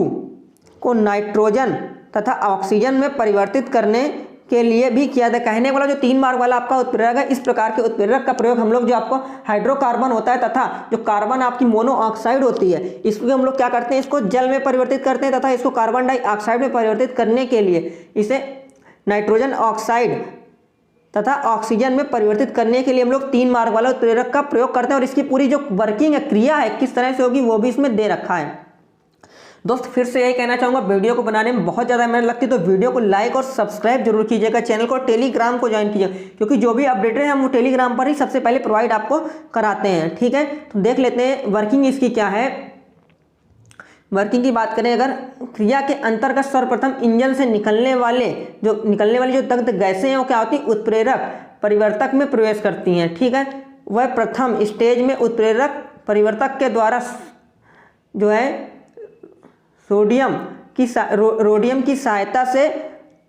को नाइट्रोजन तथा ऑक्सीजन में परिवर्तित करने के लिए भी किया था। कहने वाला जो 3 मार्ग वाला आपका उत्प्रेरक है, इस प्रकार के उत्प्रेरक का प्रयोग हम लोग जो आपको हाइड्रोकार्बन होता है तथा जो कार्बन आपकी मोनोऑक्साइड होती है, इसको हम लोग क्या करते हैं, इसको जल में परिवर्तित करते हैं तथा इसको कार्बन डाइऑक्साइड में परिवर्तित करने के लिए इसे नाइट्रोजन ऑक्साइड तथा ऑक्सीजन में परिवर्तित करने के लिए हम लोग 3 मार्ग वाला उत्प्रेरक का प्रयोग करते हैं। और इसकी पूरी जो वर्किंग है, क्रिया है, किस तरह से होगी, वो भी इसमें दे रखा है। दोस्त फिर से यही कहना चाहूँगा, वीडियो को बनाने में बहुत ज़्यादा मेहनत लगती है, तो वीडियो को लाइक और सब्सक्राइब जरूर कीजिएगा। चैनल को टेलीग्राम को ज्वाइन कीजिएगा, क्योंकि जो भी अपडेट है हम वो टेलीग्राम पर ही सबसे पहले प्रोवाइड आपको कराते हैं। ठीक है, तो देख लेते हैं वर्किंग इसकी क्या है। वर्किंग की बात करें अगर, क्रिया के अंतर्गत सर्वप्रथम इंजन से निकलने वाली जो दग्ध गैसें हैं वो क्या होती है, उत्प्रेरक परिवर्तक में प्रवेश करती हैं। ठीक है, वह प्रथम स्टेज में उत्प्रेरक परिवर्तक के द्वारा जो है रोडियम की सहायता से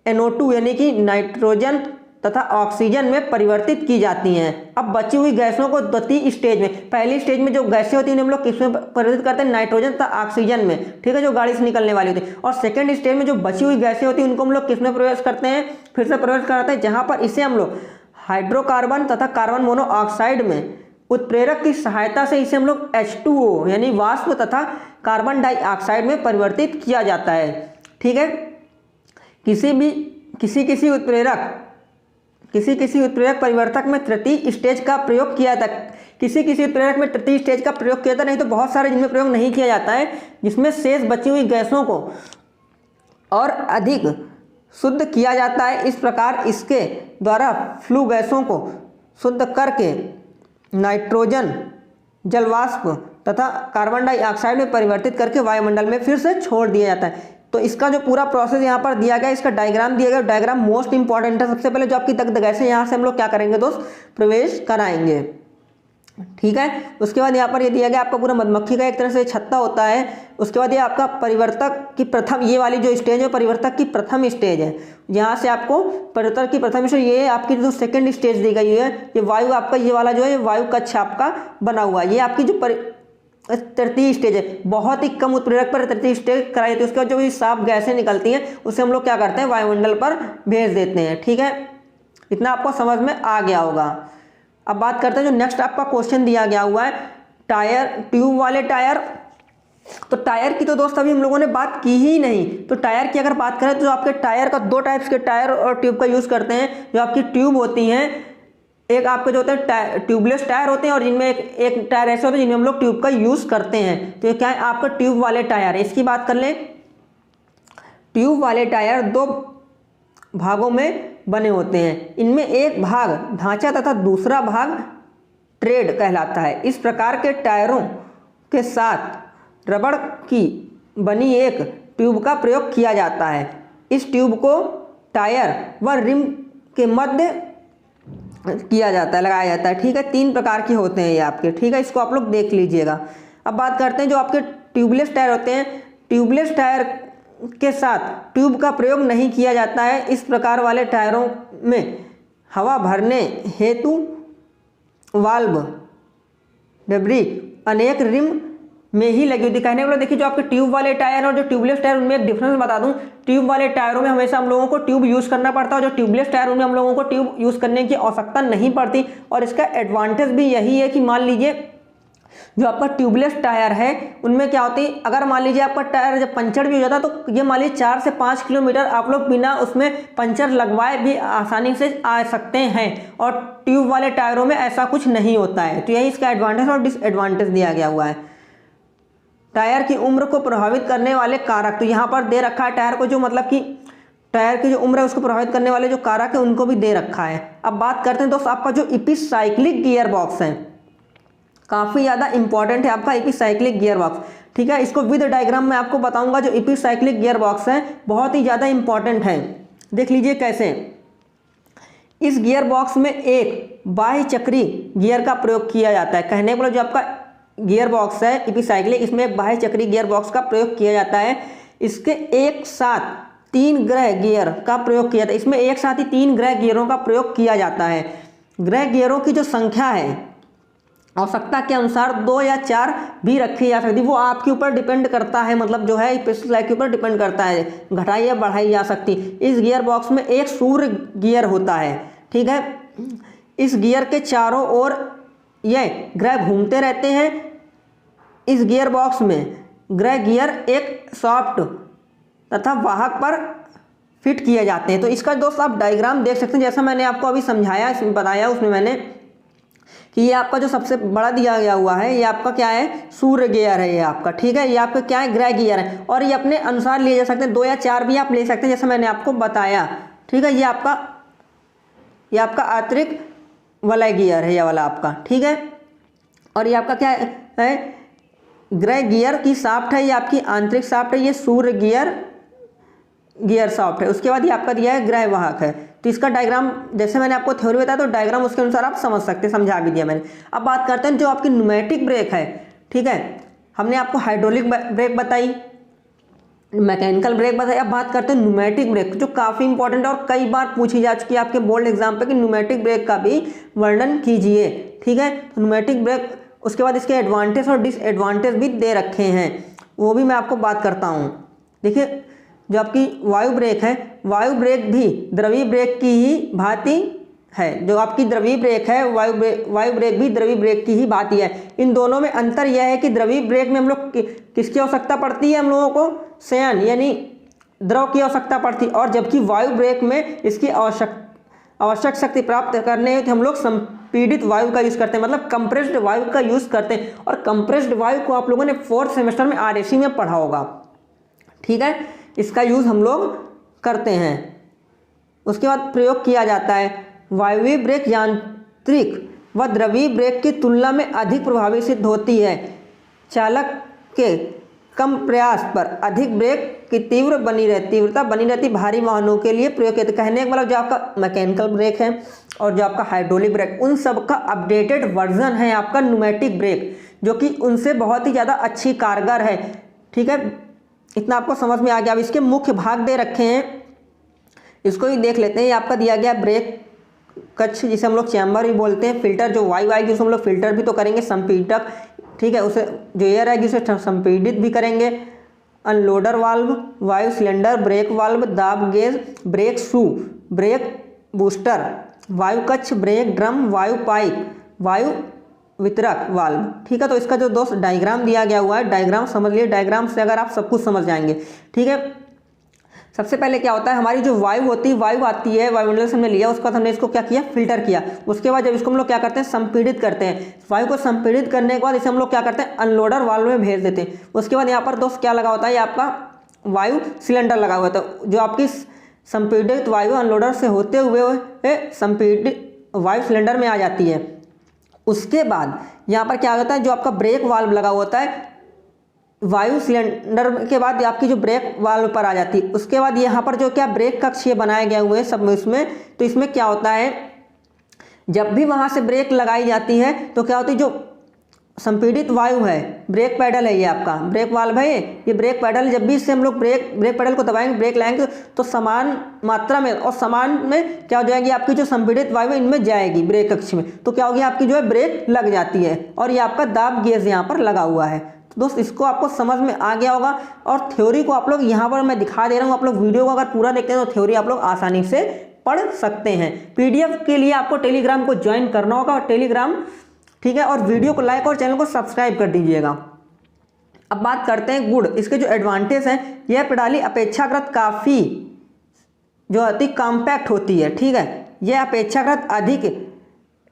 NO2 यानी कि नाइट्रोजन तथा ऑक्सीजन में परिवर्तित की जाती हैं। अब बची हुई गैसों को द्वितीय स्टेज में, पहली स्टेज में जो गैसें होती हैं हम लोग किसमें परिवर्तित करते हैं, नाइट्रोजन तथा ऑक्सीजन में। ठीक है, जो गाड़ी से निकलने वाली होती है। और सेकेंड स्टेज में जो बची हुई गैसें होती हैं उनको हम लोग किसमें प्रवेश करते हैं, फिर से प्रवेश कराते हैं, जहाँ पर इसे हम लोग हाइड्रोकार्बन तथा कार्बन मोनोऑक्साइड में उत्प्रेरक की सहायता से इसे हम लोग H2O यानी वाष्प तथा कार्बन डाइऑक्साइड में परिवर्तित किया जाता है। ठीक है, किसी उत्प्रेरक परिवर्तक में तृतीय स्टेज का प्रयोग किया जाता है। किसी उत्प्रेरक में तृतीय स्टेज का प्रयोग किया जाता है, नहीं तो बहुत सारे जिनमें प्रयोग नहीं किया जाता है, जिसमें शेष बची हुई गैसों को और अधिक शुद्ध किया जाता है। इस प्रकार इसके द्वारा फ्लू गैसों को शुद्ध करके नाइट्रोजन जलवाष्प तथा कार्बन डाइऑक्साइड में परिवर्तित करके वायुमंडल में फिर से छोड़ दिया जाता है। तो इसका जो पूरा प्रोसेस यहाँ पर दिया गया, इसका डायग्राम दिया गया, डायग्राम मोस्ट इंपॉर्टेंट है। सबसे पहले जो आपकी दग्ध गैसें यहाँ से हम लोग क्या करेंगे दोस्त, प्रवेश कराएंगे। ठीक है, उसके बाद यहाँ पर ये दिया गया आपका पूरा मधुमक्खी का एक तरह से छत्ता होता है। उसके बाद ये आपका परिवर्तक की प्रथम, ये वाली जो स्टेज है परिवर्तक की प्रथम स्टेज है। यहाँ से आपको परिवर्तक की प्रथम स्टेज, ये आपकी जो सेकंड स्टेज दी गई है, ये वायु आपका, ये वाला जो है ये वायु कक्ष आपका बना हुआ है। ये आपकी जो तृतीय स्टेज है। बहुत ही कम उत्प्रेरक पर तृतीय स्टेज कराई जाती है। उसके बाद जो भी साफ गैसें निकलती हैं उसे हम लोग क्या करते हैं, वायुमंडल पर भेज देते हैं। ठीक है, इतना आपको समझ में आ गया होगा। अब बात करते हैं जो नेक्स्ट आपका क्वेश्चन दिया गया हुआ है, टायर, ट्यूब वाले टायर। तो टायर की तो दोस्त अभी हम लोगों ने बात की ही नहीं। तो टायर की अगर बात करें तो आपके टायर का 2 टाइप्स के टायर और ट्यूब का यूज़ करते हैं। जो आपकी ट्यूब होती हैं, एक आपके जो होते हैं ट्यूबलेस टायर होते हैं, और जिनमें एक टायर ऐसे होते हैं जिनमें हम लोग ट्यूब का यूज़ करते हैं। तो ये क्या है, आपका ट्यूब वाले टायर है। इसकी बात कर लें, ट्यूब वाले टायर 2 भागों में बने होते हैं। इनमें एक भाग ढांचा तथा दूसरा भाग ट्रेड कहलाता है। इस प्रकार के टायरों के साथ रबड़ की बनी एक ट्यूब का प्रयोग किया जाता है। इस ट्यूब को टायर व रिम के मध्य किया जाता है, लगाया जाता है। ठीक है, 3 प्रकार के होते हैं ये आपके। ठीक है, इसको आप लोग देख लीजिएगा। अब बात करते हैं जो आपके ट्यूबलेस टायर होते हैं। ट्यूबलेस टायर के साथ ट्यूब का प्रयोग नहीं किया जाता है। इस प्रकार वाले टायरों में हवा भरने हेतु वाल्व डबरी अनेक रिम में ही लगी होती है। कहने वाला देखिए, जो आपके ट्यूब वाले टायर और जो ट्यूबलेस टायर, उनमें एक डिफरेंस बता दूं। ट्यूब वाले टायरों में हमेशा हम लोगों को ट्यूब यूज़ करना पड़ता है, और जो ट्यूबलेस टायर उनमें हम लोगों को ट्यूब यूज़ करने की आवश्यकता नहीं पड़ती। और इसका एडवांटेज भी यही है कि मान लीजिए जो आपका ट्यूबलेस टायर है उनमें क्या होती है, अगर मान लीजिए आपका टायर जब पंचर भी हो जाता है तो ये मान लीजिए 4 से 5 किलोमीटर आप लोग बिना उसमें पंचर लगवाए भी आसानी से आ सकते हैं। और ट्यूब वाले टायरों में ऐसा कुछ नहीं होता है। तो यही इसका एडवांटेज और डिसएडवांटेज दिया गया हुआ है। टायर की उम्र को प्रभावित करने वाले कारक, तो यहाँ पर दे रखा है टायर को, जो मतलब कि टायर की जो उम्र है उसको प्रभावित करने वाले जो कारक है उनको भी दे रखा है। अब बात करते हैं दोस्त आपका जो इपिसाइक्लिक गियर बॉक्स है। काफ़ी ज़्यादा इंपॉर्टेंट है आपका एपिसाइक्लिक गियर बॉक्स, ठीक है। इसको विद डायग्राम में आपको बताऊंगा। जो एपिसाइक्लिक गियर बॉक्स है बहुत ही ज़्यादा इंपॉर्टेंट है। देख लीजिए कैसे। इस गियर बॉक्स में एक बाह्य चक्री गियर का प्रयोग किया जाता है। कहने को जो आपका गियर बॉक्स है एपिसाइक्लिक, इसमें एक बाह्य चक्री गियर बॉक्स का प्रयोग किया जाता है। इसके एक साथ 3 ग्रह गियर का प्रयोग किया जाता है। इसमें एक साथ ही 3 ग्रह गियरों का प्रयोग किया जाता है। ग्रह गियरों की जो संख्या है आवश्यकता के अनुसार 2 या 4 भी रखी जा सकती है, वो आपके ऊपर डिपेंड करता है। मतलब जो है एपिसाइक्लिक के ऊपर डिपेंड करता है, घटाई या बढ़ाई जा सकती। इस गियर बॉक्स में एक सूर्य गियर होता है, ठीक है। इस गियर के चारों ओर ये ग्रह घूमते रहते हैं। इस गियर बॉक्स में ग्रह गियर एक सॉफ्ट तथा वाहक पर फिट किए जाते हैं। तो इसका दोस्त आप डायग्राम देख सकते हैं, जैसा मैंने आपको अभी समझाया, इसमें बताया उसमें मैंने कि ये आपका जो सबसे बड़ा दिया गया हुआ है ये आपका क्या है, सूर्य गियर है ये आपका, ठीक है। ये आपका क्या है, ग्रह गियर है। और ये अपने अनुसार लिए जा सकते हैं, 2 या 4 भी आप ले सकते हैं, जैसा मैंने आपको बताया, ठीक है। ये आपका आंतरिक वलय गियर है ये वाला आपका, ठीक है। और ये आपका क्या है, ग्रह गियर की शाफ्ट है, ये आपकी आंतरिक शाफ्ट है, ये सूर्य गियर शाफ्ट है। उसके बाद ये आपका दिया है ग्रह वाहक है। तो इसका डायग्राम जैसे मैंने आपको थ्योरी बताया तो डायग्राम उसके अनुसार आप समझ सकते हैं, समझा भी दिया मैंने। अब बात करते हैं जो आपकी न्यूमेटिक ब्रेक है, ठीक है। हमने आपको हाइड्रोलिक ब्रेक बताई, मैकेनिकल ब्रेक बताई। अब बात करते हैं न्यूमेटिक ब्रेक, जो काफ़ी इंपॉर्टेंट है और कई बार पूछी जा चुकी है आपके बोर्ड एग्जाम पे कि न्यूमेटिक ब्रेक का भी वर्णन कीजिए, ठीक है। तो न्यूमेटिक ब्रेक, उसके बाद इसके एडवांटेज और डिसएडवांटेज भी दे रखे हैं, वो भी मैं आपको बात करता हूँ। देखिए जो आपकी वायु ब्रेक है, वायु ब्रेक भी द्रवीय ब्रेक की ही भांति है। जो आपकी द्रवीय ब्रेक है वायु ब्रेक भी द्रवीय ब्रेक की ही भांति है। इन दोनों में अंतर यह है कि द्रवीय ब्रेक में हम लोग किसकी आवश्यकता पड़ती है, हम लोगों को शयन यानी द्रव की आवश्यकता पड़ती है, और जबकि वायु ब्रेक में इसकी आवश्यक शक्ति प्राप्त करने हेतु हम लोग संपीड़ित वायु का यूज़ करते हैं, मतलब कंप्रेस्ड वायु का यूज़ करते हैं। और कंप्रेस्ड वायु को आप लोगों ने 4th सेमेस्टर में RAC में पढ़ा होगा, ठीक है। इसका यूज़ हम लोग करते हैं। उसके बाद प्रयोग किया जाता है। वायवीय ब्रेक यांत्रिक व द्रवीय ब्रेक की तुलना में अधिक प्रभावी सिद्ध होती है। चालक के कम प्रयास पर अधिक ब्रेक की तीव्रता बनी रहती भारी वाहनों के लिए प्रयोग किया। कहने का मतलब जो आपका मैकेनिकल ब्रेक है और जो आपका हाइड्रोलिक ब्रेक, उन सब का अपडेटेड वर्जन है आपका न्यूमेटिक ब्रेक, जो कि उनसे बहुत ही ज़्यादा अच्छी कारगर है, ठीक है। इतना आपको समझ में आ गया। अब इसके मुख्य भाग दे रखे हैं, इसको भी देख लेते हैं। ये आपका दिया गया ब्रेक कक्ष, जिसे हम लोग चैम्बर भी बोलते हैं। फिल्टर जो वायु आएगी उसे हम लोग फिल्टर भी तो करेंगे, संपीड़क, ठीक है। उसे जो एयर आएगी उसे संपीड़ित भी करेंगे। अनलोडर वाल्व, वायु सिलेंडर, ब्रेक वाल्व, दाब gauge, brake shoe, brake booster, वायु कक्ष, ब्रेक ड्रम, वायु पाइप, वायु वितरक वाल्व, ठीक है। तो इसका जो दोस्त डायग्राम दिया गया हुआ है, डायग्राम समझ लिए, डायग्राम से अगर आप सब कुछ समझ जाएंगे, ठीक है। सबसे पहले क्या होता है, हमारी जो वायु होती है, वायु आती है, वायुमंडल से हमने लिया, उसके बाद हमने इसको क्या किया, फिल्टर किया। उसके बाद जब इसको हम लोग क्या करते हैं, संपीड़ित करते हैं। वायु को संपीड़ित करने के बाद इसे हम लोग क्या करते हैं, अनलोडर वाल्व में भेज देते हैं। उसके बाद यहाँ पर दोस्त क्या लगा होता है, ये आपका वायु सिलेंडर लगा हुआ है। तो जो आपकी संपीड़ित वायु अनलोडर से होते हुए संपीड़ित वायु सिलेंडर में आ जाती है। उसके बाद यहाँ पर क्या होता है, जो आपका ब्रेक वाल्व लगा होता है, वायु सिलेंडर के बाद आपकी जो ब्रेक वाल्व पर आ जाती है। उसके बाद यहाँ पर जो क्या ब्रेक कक्ष ये बनाए गए हुए हैं सब में, इसमें तो इसमें क्या होता है, जब भी वहाँ से ब्रेक लगाई जाती है तो क्या होती है, जो संपीड़ित वायु है, ब्रेक पैडल है ये आपका, ब्रेक वाल्व है ये ब्रेक पैडल, जब भी इससे हम लोग ब्रेक पैडल को दबाएंगे, ब्रेक लाएंगे तो समान मात्रा में और समान में क्या हो जाएगी, आपकी जो संपीड़ित वायु इनमें जाएगी ब्रेक कक्ष में, तो क्या होगी, आपकी जो है ब्रेक लग जाती है। और ये आपका दाब गेज यहाँ पर लगा हुआ है। तो दोस्त इसको आपको समझ में आ गया होगा। और थ्योरी को आप लोग यहाँ पर मैं दिखा दे रहा हूँ, आप लोग वीडियो को अगर पूरा देखते हैं तो थ्योरी आप लोग आसानी से पढ़ सकते हैं। PDF के लिए आपको टेलीग्राम को ज्वाइन करना होगा, और टेलीग्राम, ठीक है, और वीडियो को लाइक और चैनल को सब्सक्राइब कर दीजिएगा। अब बात करते हैं गुड, इसके जो एडवांटेज हैं, यह प्रणाली अपेक्षाकृत काफ़ी जो अति कॉम्पैक्ट होती है, ठीक है। यह अपेक्षाकृत अधिक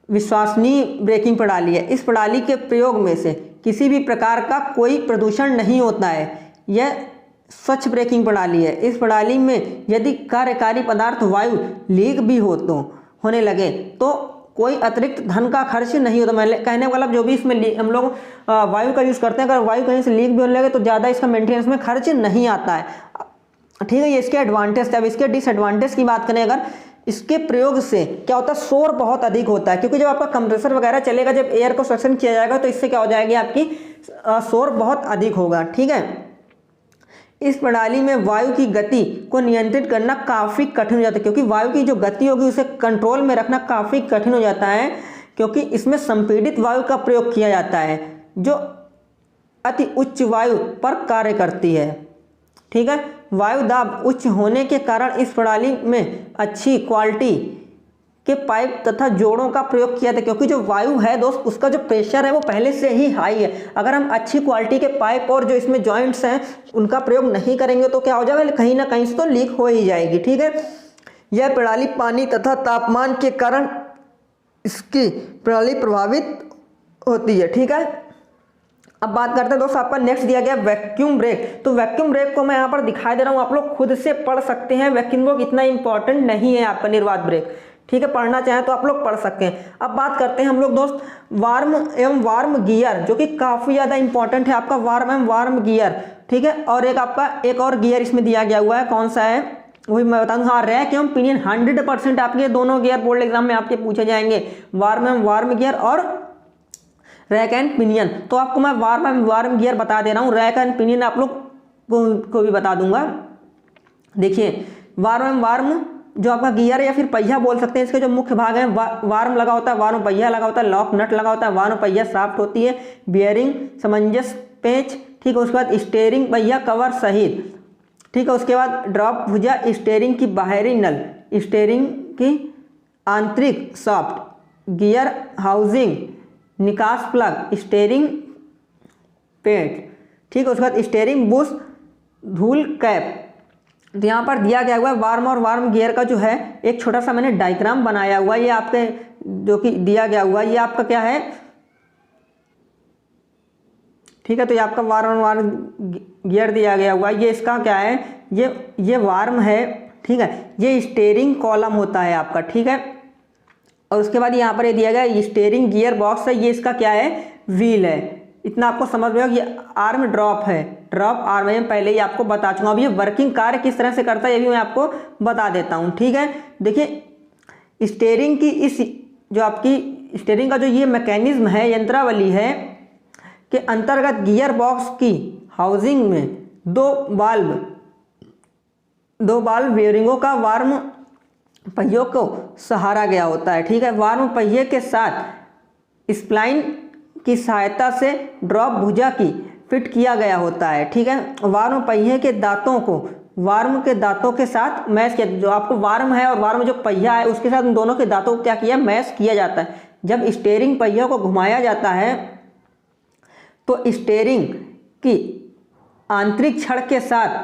विश्वसनीय ब्रेकिंग प्रणाली है। इस प्रणाली के प्रयोग में से किसी भी प्रकार का कोई प्रदूषण नहीं होता है। यह स्वच्छ ब्रेकिंग प्रणाली है। इस प्रणाली में यदि कार्यकारी पदार्थ वायु लीक भी हो तो होने लगे तो कोई अतिरिक्त धन का खर्च नहीं होता। मैं कहने वाला जो भी इसमें हम लोग वायु का यूज़ करते हैं, अगर वायु कहीं से लीक भी होने लगे तो ज़्यादा इसका मेंटेनेंस में खर्च नहीं आता है। ठीक है, ये इसके एडवांटेज थे। अब इसके डिसएडवांटेज की बात करें, अगर इसके प्रयोग से क्या होता है, शोर बहुत अधिक होता है, क्योंकि जब आपका कंप्रेसर वगैरह चलेगा, जब एयर को सक्शन किया जाएगा तो इससे क्या हो जाएगी, आपकी शोर बहुत अधिक होगा। ठीक है, इस प्रणाली में वायु की गति को नियंत्रित करना काफ़ी कठिन हो जाता है, क्योंकि वायु की जो गति होगी उसे कंट्रोल में रखना काफ़ी कठिन हो जाता है, क्योंकि इसमें संपीड़ित वायु का प्रयोग किया जाता है जो अति उच्च वायु पर कार्य करती है। ठीक है, वायु दाब उच्च होने के कारण इस प्रणाली में अच्छी क्वालिटी के पाइप तथा जोड़ों का प्रयोग किया था, क्योंकि जो वायु है दोस्त, उसका जो प्रेशर है वो पहले से ही हाई है। अगर हम अच्छी क्वालिटी के पाइप और जो इसमें जॉइंट्स हैं उनका प्रयोग नहीं करेंगे तो क्या हो जाएगा, कहीं ना कहीं से तो लीक हो ही जाएगी। ठीक है, यह प्रणाली पानी तथा तापमान के कारण इसकी प्रणाली प्रभावित होती है। ठीक है, अब बात करते हैं दोस्त, आपका नेक्स्ट दिया गया वैक्यूम ब्रेक। तो वैक्यूम ब्रेक को मैं यहाँ पर दिखाई दे रहा हूँ, आप लोग खुद से पढ़ सकते हैं। वैक्यूम ब्रेक इतना इंपॉर्टेंट नहीं है आपका निर्वात ब्रेक। ठीक है, पढ़ना चाहें तो आप लोग पढ़ सकते हैं। अब बात करते हैं हम लोग दोस्त वार्म एवं वार्म गियर, जो कि काफ़ी ज़्यादा इंपॉर्टेंट है आपका वार्म एवं वार्म गियर। ठीक है, और एक आपका एक और गियर इसमें दिया गया हुआ है, कौन सा है वही मैं बता दूँ। हाँ, रैक एवं पिनियन 100% आपके दोनों गियर बोर्ड एग्जाम में आपके पूछे जाएंगे, वार्म एवं वार्म गियर और रैक एंड पिनियन। तो आपको मैं वार्म एंड वार्म गियर बता दे रहा हूँ, रैक एंड पिनियन आप लोग को भी बता दूंगा। देखिए, वार्म एंड वार्म जो आपका गियर या फिर पहिया बोल सकते हैं, इसके जो मुख्य भाग हैं, वार्म लगा होता है, वार्म पहिया लगा होता है, लॉक नट लगा होता है, वार्म पहिया शाफ्ट होती है, बियरिंग, समंजस पेंच। ठीक है, उसके बाद स्टीयरिंग पहिया कवर सहित। ठीक है, उसके बाद ड्रॉप भुजा, स्टीयरिंग की बाहरी नल, स्टीयरिंग की आंतरिक शाफ्ट, गियर हाउसिंग, निकास प्लग, स्टीयरिंग पेंच। ठीक है, उसके बाद स्टीयरिंग बुश, धूल कैप। तो यहाँ पर दिया गया हुआ है वार्म और वार्म गियर का जो है एक छोटा सा मैंने डायग्राम बनाया हुआ है, ये आपके जो कि दिया गया हुआ है, ये आपका क्या है। ठीक है, तो ये आपका वार्म और वार्म गियर दिया गया हुआ है, ये इसका क्या है, ये वार्म है। ठीक है, ये स्टीयरिंग कॉलम होता है आपका। ठीक है, और उसके बाद यहाँ पर ये दिया गया स्टीयरिंग गियर बॉक्स है, ये इसका क्या है, व्हील है। इतना आपको समझ में होगा। ये आर्म ड्रॉप है, ड्रॉप आर्म है, पहले ही आपको बता चुका हूँ। अब ये वर्किंग कार्य किस तरह से करता है ये भी मैं आपको बता देता हूँ। ठीक है, देखिए स्टीयरिंग की इस जो आपकी स्टीयरिंग का जो ये मैकेनिज्म है, यंत्रावली है के अंतर्गत गियर बॉक्स की हाउसिंग में दो बाल्व बेयरिंगों का वार्म पहियों को सहारा गया होता है। ठीक है, वार्म पहिए के साथ स्प्लाइन की सहायता से ड्रॉप भुजा की फिट किया गया होता है। ठीक है, वार्म पहिए के दांतों को वार्म के दांतों के साथ मैश किया, जो आपको वार्म है और वार्म जो पहिया है उसके साथ उन दोनों के दांतों को क्या किया, मैश किया जाता है। जब स्टीयरिंग पहियों को घुमाया जाता है तो स्टीयरिंग की आंतरिक छड़ के साथ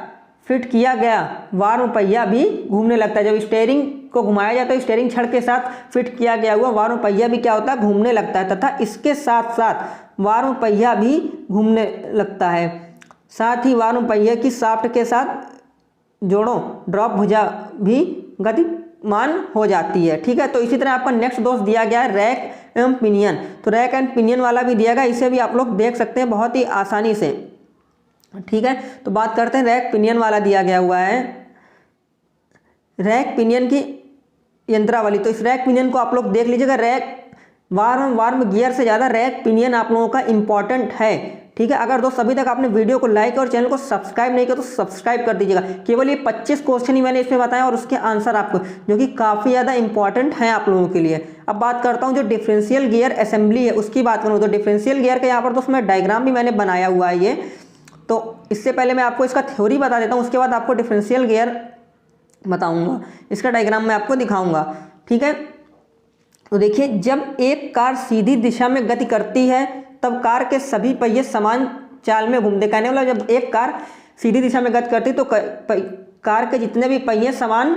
फिट किया गया वार्म पहिया भी घूमने लगता है। जब स्टीयरिंग को घुमाया जाता है, स्टीयरिंग छड़ के साथ फिट किया गया हुआ वार्म पहिया भी क्या होता है, घूमने लगता है, तथा इसके साथ साथ वार्म पहिया भी घूमने लगता है। साथ ही वार्म पहिया की शाफ्ट के साथ जोड़ों ड्रॉप भुजा भी गतिमान हो जाती है। ठीक है, तो इसी तरह आपका नेक्स्ट दोस्त दिया गया है रैक एवं पिनियन। तो रैक एंड पिनियन वाला भी दिया गया, इसे भी आप लोग देख सकते हैं बहुत ही आसानी से। ठीक है, तो बात करते हैं रैक पिनियन वाला दिया गया हुआ है, रैक पिनियन की यंत्रावली। तो इस रैक पिनियन को आप लोग देख लीजिएगा, रैक वार्म गियर से ज़्यादा रैक पिनियन आप लोगों का इंपॉर्टेंट है। ठीक है, अगर दोस्त अभी तक आपने वीडियो को लाइक और चैनल को सब्सक्राइब नहीं किया तो सब्सक्राइब कर दीजिएगा। केवल ये 25 क्वेश्चन ही मैंने इसमें बताया और उसके आंसर आपको, जो कि काफ़ी ज़्यादा इंपॉर्टेंट हैं आप लोगों के लिए। अब बात करता हूँ जो डिफरेंशियल गियर असेंबली है उसकी बात करूँ, तो डिफरेंशियल गियर का यहाँ पर दोस्त मैं डायग्राम भी मैंने बनाया हुआ है। ये तो इससे पहले मैं आपको इसका थ्योरी बता देता हूँ, उसके बाद आपको डिफरेंशियल गियर बताऊँगा, इसका डायग्राम मैं आपको दिखाऊँगा। ठीक है, तो देखिए, जब एक कार सीधी दिशा में गति करती है तब कार के सभी पहिए समान चाल में घूमते। कहने वाला जब एक कार सीधी दिशा में गति करती तो कार के जितने भी पहिए समान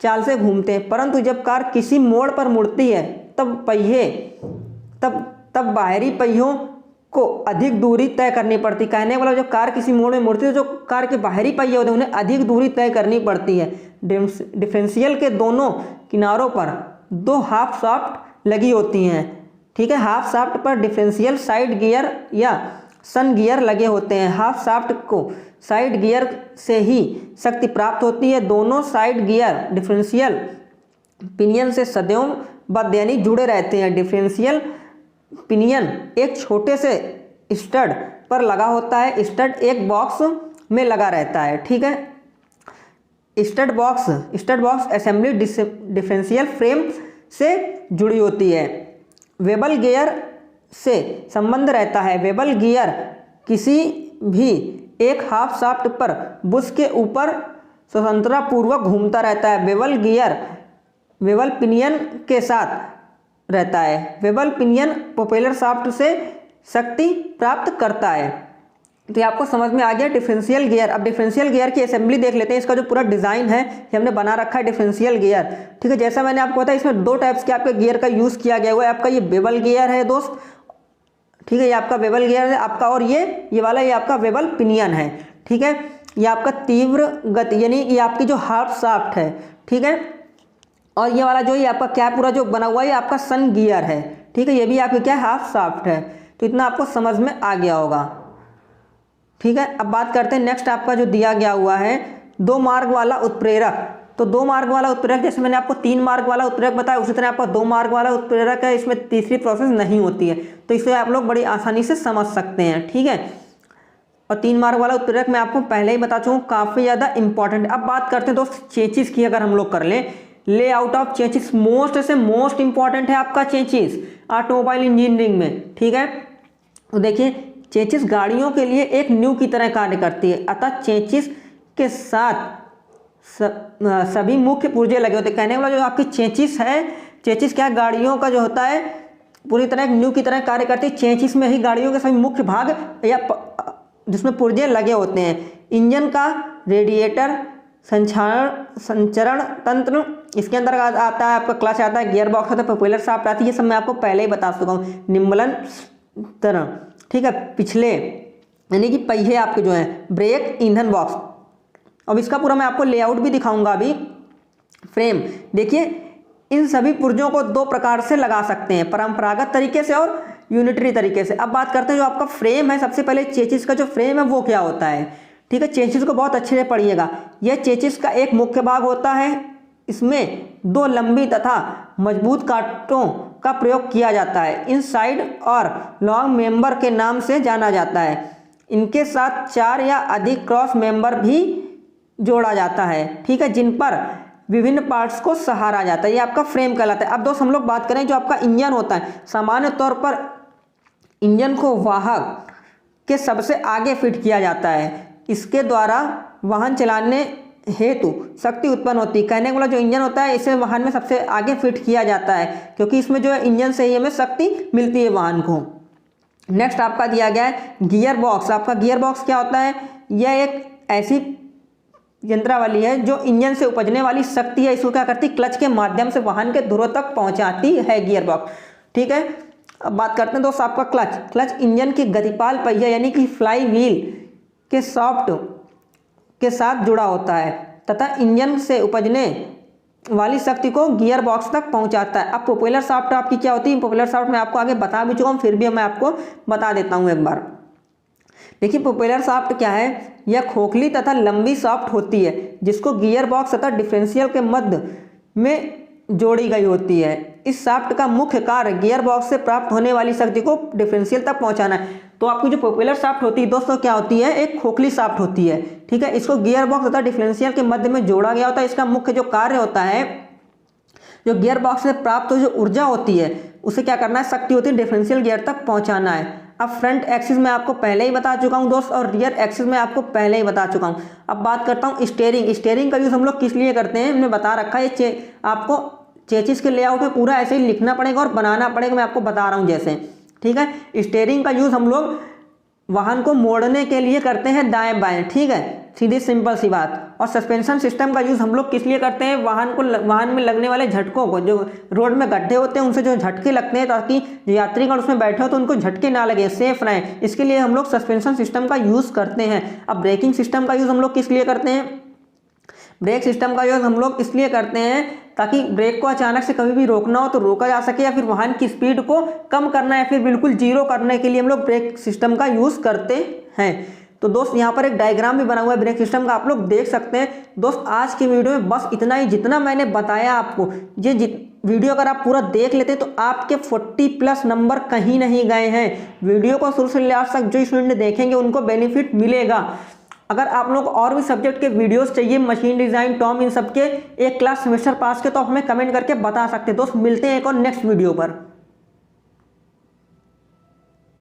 चाल से घूमते हैं, परंतु जब कार किसी मोड़ पर मुड़ती है तब बाहरी पहियों को अधिक दूरी तय करनी पड़ती। कहने वाला जब कार किसी मोड़ में मुड़ती है तो जो कार के बाहरी पहिए होते हैं उन्हें अधिक दूरी तय करनी पड़ती है। डिफरेंशियल के दोनों किनारों पर दो हाफ शाफ्ट लगी होती हैं, ठीक है। हाफ शाफ्ट पर डिफरेंशियल साइड गियर या सन गियर लगे होते हैं। हाफ शाफ्ट को साइड गियर से ही शक्ति प्राप्त होती है। दोनों साइड गियर डिफरेंशियल पिनियन से सदैव बद्ध यानी जुड़े रहते हैं। डिफरेंशियल पिनियन एक छोटे से स्टड पर लगा होता है। स्टड एक बॉक्स में लगा रहता है, ठीक है। Stud box assembly differential frame से जुड़ी होती है। वेबल गियर से संबंध रहता है। वेबल गियर किसी भी एक हाफ शाफ्ट पर बुश के ऊपर स्वतंत्रता पूर्वक घूमता रहता है। वेबल गियर वेबल पिनियन के साथ रहता है। वेबल पिनियन प्रोपेलर शाफ्ट से शक्ति प्राप्त करता है। तो ये आपको समझ में आ गया डिफरेंशियल गियर। अब डिफरेंशियल गियर की असेंबली देख लेते हैं। इसका जो पूरा डिज़ाइन है ये हमने बना रखा है डिफरेंशियल गियर, ठीक है। जैसा मैंने आपको बताया इसमें दो टाइप्स के आपके गियर का यूज़ किया गया हुआ है। आपका ये बेवल गियर है दोस्त, ठीक है, ये आपका बेवल गियर है आपका, और ये वाला ये आपका वेबल पिनियन है, ठीक है। ये आपका तीव्र गति यानी ये आपकी जो हाफ शाफ्ट है, ठीक है। और ये वाला जो ये आपका क्या पूरा जो बना हुआ है ये आपका सन गियर है, ठीक है। ये भी आपकी क्या हाफ शाफ्ट है। तो इतना आपको समझ में आ गया होगा, ठीक है। अब बात करते हैं नेक्स्ट आपका जो दिया गया हुआ है 2 मार्ग वाला उत्प्रेरक। तो 2 मार्ग वाला उत्प्रेरक जैसे मैंने आपको 3 मार्ग वाला उत्प्रेरक बताया उसी तरह आपका 2 मार्ग वाला उत्प्रेरक है। इसमें तीसरी प्रोसेस नहीं होती है, तो इसे आप लोग बड़ी आसानी से समझ सकते हैं, ठीक है। और 3 मार्ग वाला उत्प्रेरक मैं आपको पहले ही बता चुका हूँ, काफ़ी ज़्यादा इंपॉर्टेंट। अब बात करते हैं दोस्त चेचिस की। अगर हम लोग कर लें layout of chassis, most important है आपका चेचिस ऑटोमोबाइल इंजीनियरिंग में, ठीक है। तो देखिए चेचिस गाड़ियों के लिए एक न्यू की तरह कार्य करती है, अतः चेचिस के साथ सभी मुख्य पुर्जे लगे होते हैं। कहने वाला जो आपकी चेचिस है, चेचिस क्या गाड़ियों का जो होता है पूरी तरह एक न्यू की तरह कार्य करती है। चेचिस में ही गाड़ियों के सभी मुख्य भाग या जिसमें पुर्जे लगे होते हैं। इंजन का रेडिएटर, संचरण तंत्र, इसके अंदर आता है आपका क्लच आता है, गियर बॉक्स आता है, प्रोपेलर शाफ्ट आती है। ये सब मैं आपको पहले ही बता चुका हूँ। निम्बलन तरह, ठीक है, पिछले यानी कि पहिए आपके जो हैं, ब्रेक, ईंधन बॉक्स। अब इसका पूरा मैं आपको लेआउट भी दिखाऊंगा अभी। फ्रेम देखिए इन सभी पुर्जों को 2 प्रकार से लगा सकते हैं, परंपरागत तरीके से और यूनिटरी तरीके से। अब बात करते हैं जो आपका फ्रेम है। सबसे पहले चेचिस का जो फ्रेम है वो क्या होता है, ठीक है। चेचिस को बहुत अच्छे से पढ़िएगा। यह चेचिस का एक मुख्य भाग होता है। इसमें 2 लंबी तथा मजबूत कांटों का प्रयोग किया जाता है। इन साइड और लॉन्ग मेंबर के नाम से जाना जाता है। इनके साथ 4 या अधिक क्रॉस मेंबर भी जोड़ा जाता है, ठीक है, जिन पर विभिन्न पार्ट्स को सहारा जाता है। ये आपका फ्रेम कहलाता है। अब दोस्त हम लोग बात करें जो आपका इंजन होता है। सामान्य तौर पर इंजन को वाहक के सबसे आगे फिट किया जाता है। इसके द्वारा वाहन चलाने हेतु शक्ति उत्पन्न होती है। कहने वाला जो इंजन होता है इसे वाहन में सबसे आगे फिट किया जाता है, क्योंकि इसमें जो है इंजन से ही हमें शक्ति मिलती है वाहन को। नेक्स्ट आपका दिया गया है गियर बॉक्स। आपका गियर बॉक्स क्या होता है, यह एक ऐसी यंत्रावली है जो इंजन से उपजने वाली शक्ति है, इसको क्या करती है, क्लच के माध्यम से वाहन के ध्रुव तक पहुंचाती है गियर बॉक्स, ठीक है। अब बात करते हैं दोस्त आपका क्लच इंजन की गतिपाल पहिया यानी कि फ्लाई व्हील के सॉफ्ट के साथ जुड़ा होता है तथा इंजन से उपजने वाली शक्ति को गियर बॉक्स तक पहुंचाता है। अब प्रोपेलर शाफ्ट आपकी क्या होती है, प्रोपेलर शाफ्ट मैं आपको आगे बता भी चुका हूँ, फिर भी मैं आपको बता देता हूँ एक बार। देखिए प्रोपेलर शाफ्ट क्या है, यह खोखली तथा लंबी शाफ्ट होती है जिसको गियर बॉक्स तथा डिफरेंशियल के मध्य में जोड़ी गई होती है। इस शाफ्ट का मुख्य कार्य गियर बॉक्स से प्राप्त होने वाली शक्ति को डिफरेंशियल तक पहुंचाना है। तो आपकी जो प्रोपेलर शाफ्ट होती है दोस्तों क्या होती है, एक खोखली शाफ्ट होती है, ठीक है। इसको गियर बॉक्स तथा डिफरेंशियल के मध्य में जोड़ा गया होता है। इसका मुख्य जो कार्य होता है, जो गियर बॉक्स से प्राप्त जो ऊर्जा होती है उसे क्या करना है, शक्ति होती है डिफरेंशियल गियर तक पहुंचाना है। अब फ्रंट एक्सिस में आपको पहले ही बता चुका हूं दोस्त, और रियर एक्सिस में आपको पहले ही बता चुका हूं। अब बात करता हूं स्टीयरिंग का यूज़ हम लोग किस लिए करते हैं, हमने बता रखा है। आपको चेचिस के लेआउट में पूरा ऐसे ही लिखना पड़ेगा और बनाना पड़ेगा, मैं आपको बता रहा हूं जैसे, ठीक है। स्टीयरिंग का यूज़ हम लोग वाहन को मोड़ने के लिए करते हैं दाएं बाएं, ठीक है, सीधी सिंपल सी बात। और सस्पेंशन सिस्टम का यूज़ हम लोग किस लिए करते हैं, वाहन में लगने वाले झटकों को, जो रोड में गड्ढे होते हैं उनसे जो झटके लगते हैं ताकि जो यात्रीगण उसमें बैठे हो तो उनको झटके ना लगे, सेफ रहें, इसके लिए हम लोग सस्पेंशन सिस्टम का यूज़ करते हैं। अब ब्रेकिंग सिस्टम का यूज़ हम लोग किस लिए करते हैं, ब्रेक सिस्टम का यूज़ हम लोग इसलिए करते हैं ताकि ब्रेक को अचानक से कभी भी रोकना हो तो रोका जा सके, या फिर वाहन की स्पीड को कम करना है, फिर बिल्कुल जीरो करने के लिए हम लोग ब्रेक सिस्टम का यूज़ करते हैं। तो दोस्त यहाँ पर एक डायग्राम भी बना हुआ है ब्रेक सिस्टम का, आप लोग देख सकते हैं। दोस्त आज की वीडियो में बस इतना ही, जितना मैंने बताया आपको, ये वीडियो अगर आप पूरा देख लेते तो आपके 40+ नंबर कहीं नहीं गए हैं। वीडियो को शुरू से लास्ट तक जो स्टूडेंट देखेंगे उनको बेनिफिट मिलेगा। अगर आप लोग और भी सब्जेक्ट के वीडियोस चाहिए, मशीन डिज़ाइन, टॉम, इन सब के 1 क्लास सेमेस्टर पास के, तो आप हमें कमेंट करके बता सकते हैं। दोस्त मिलते हैं एक और नेक्स्ट वीडियो पर।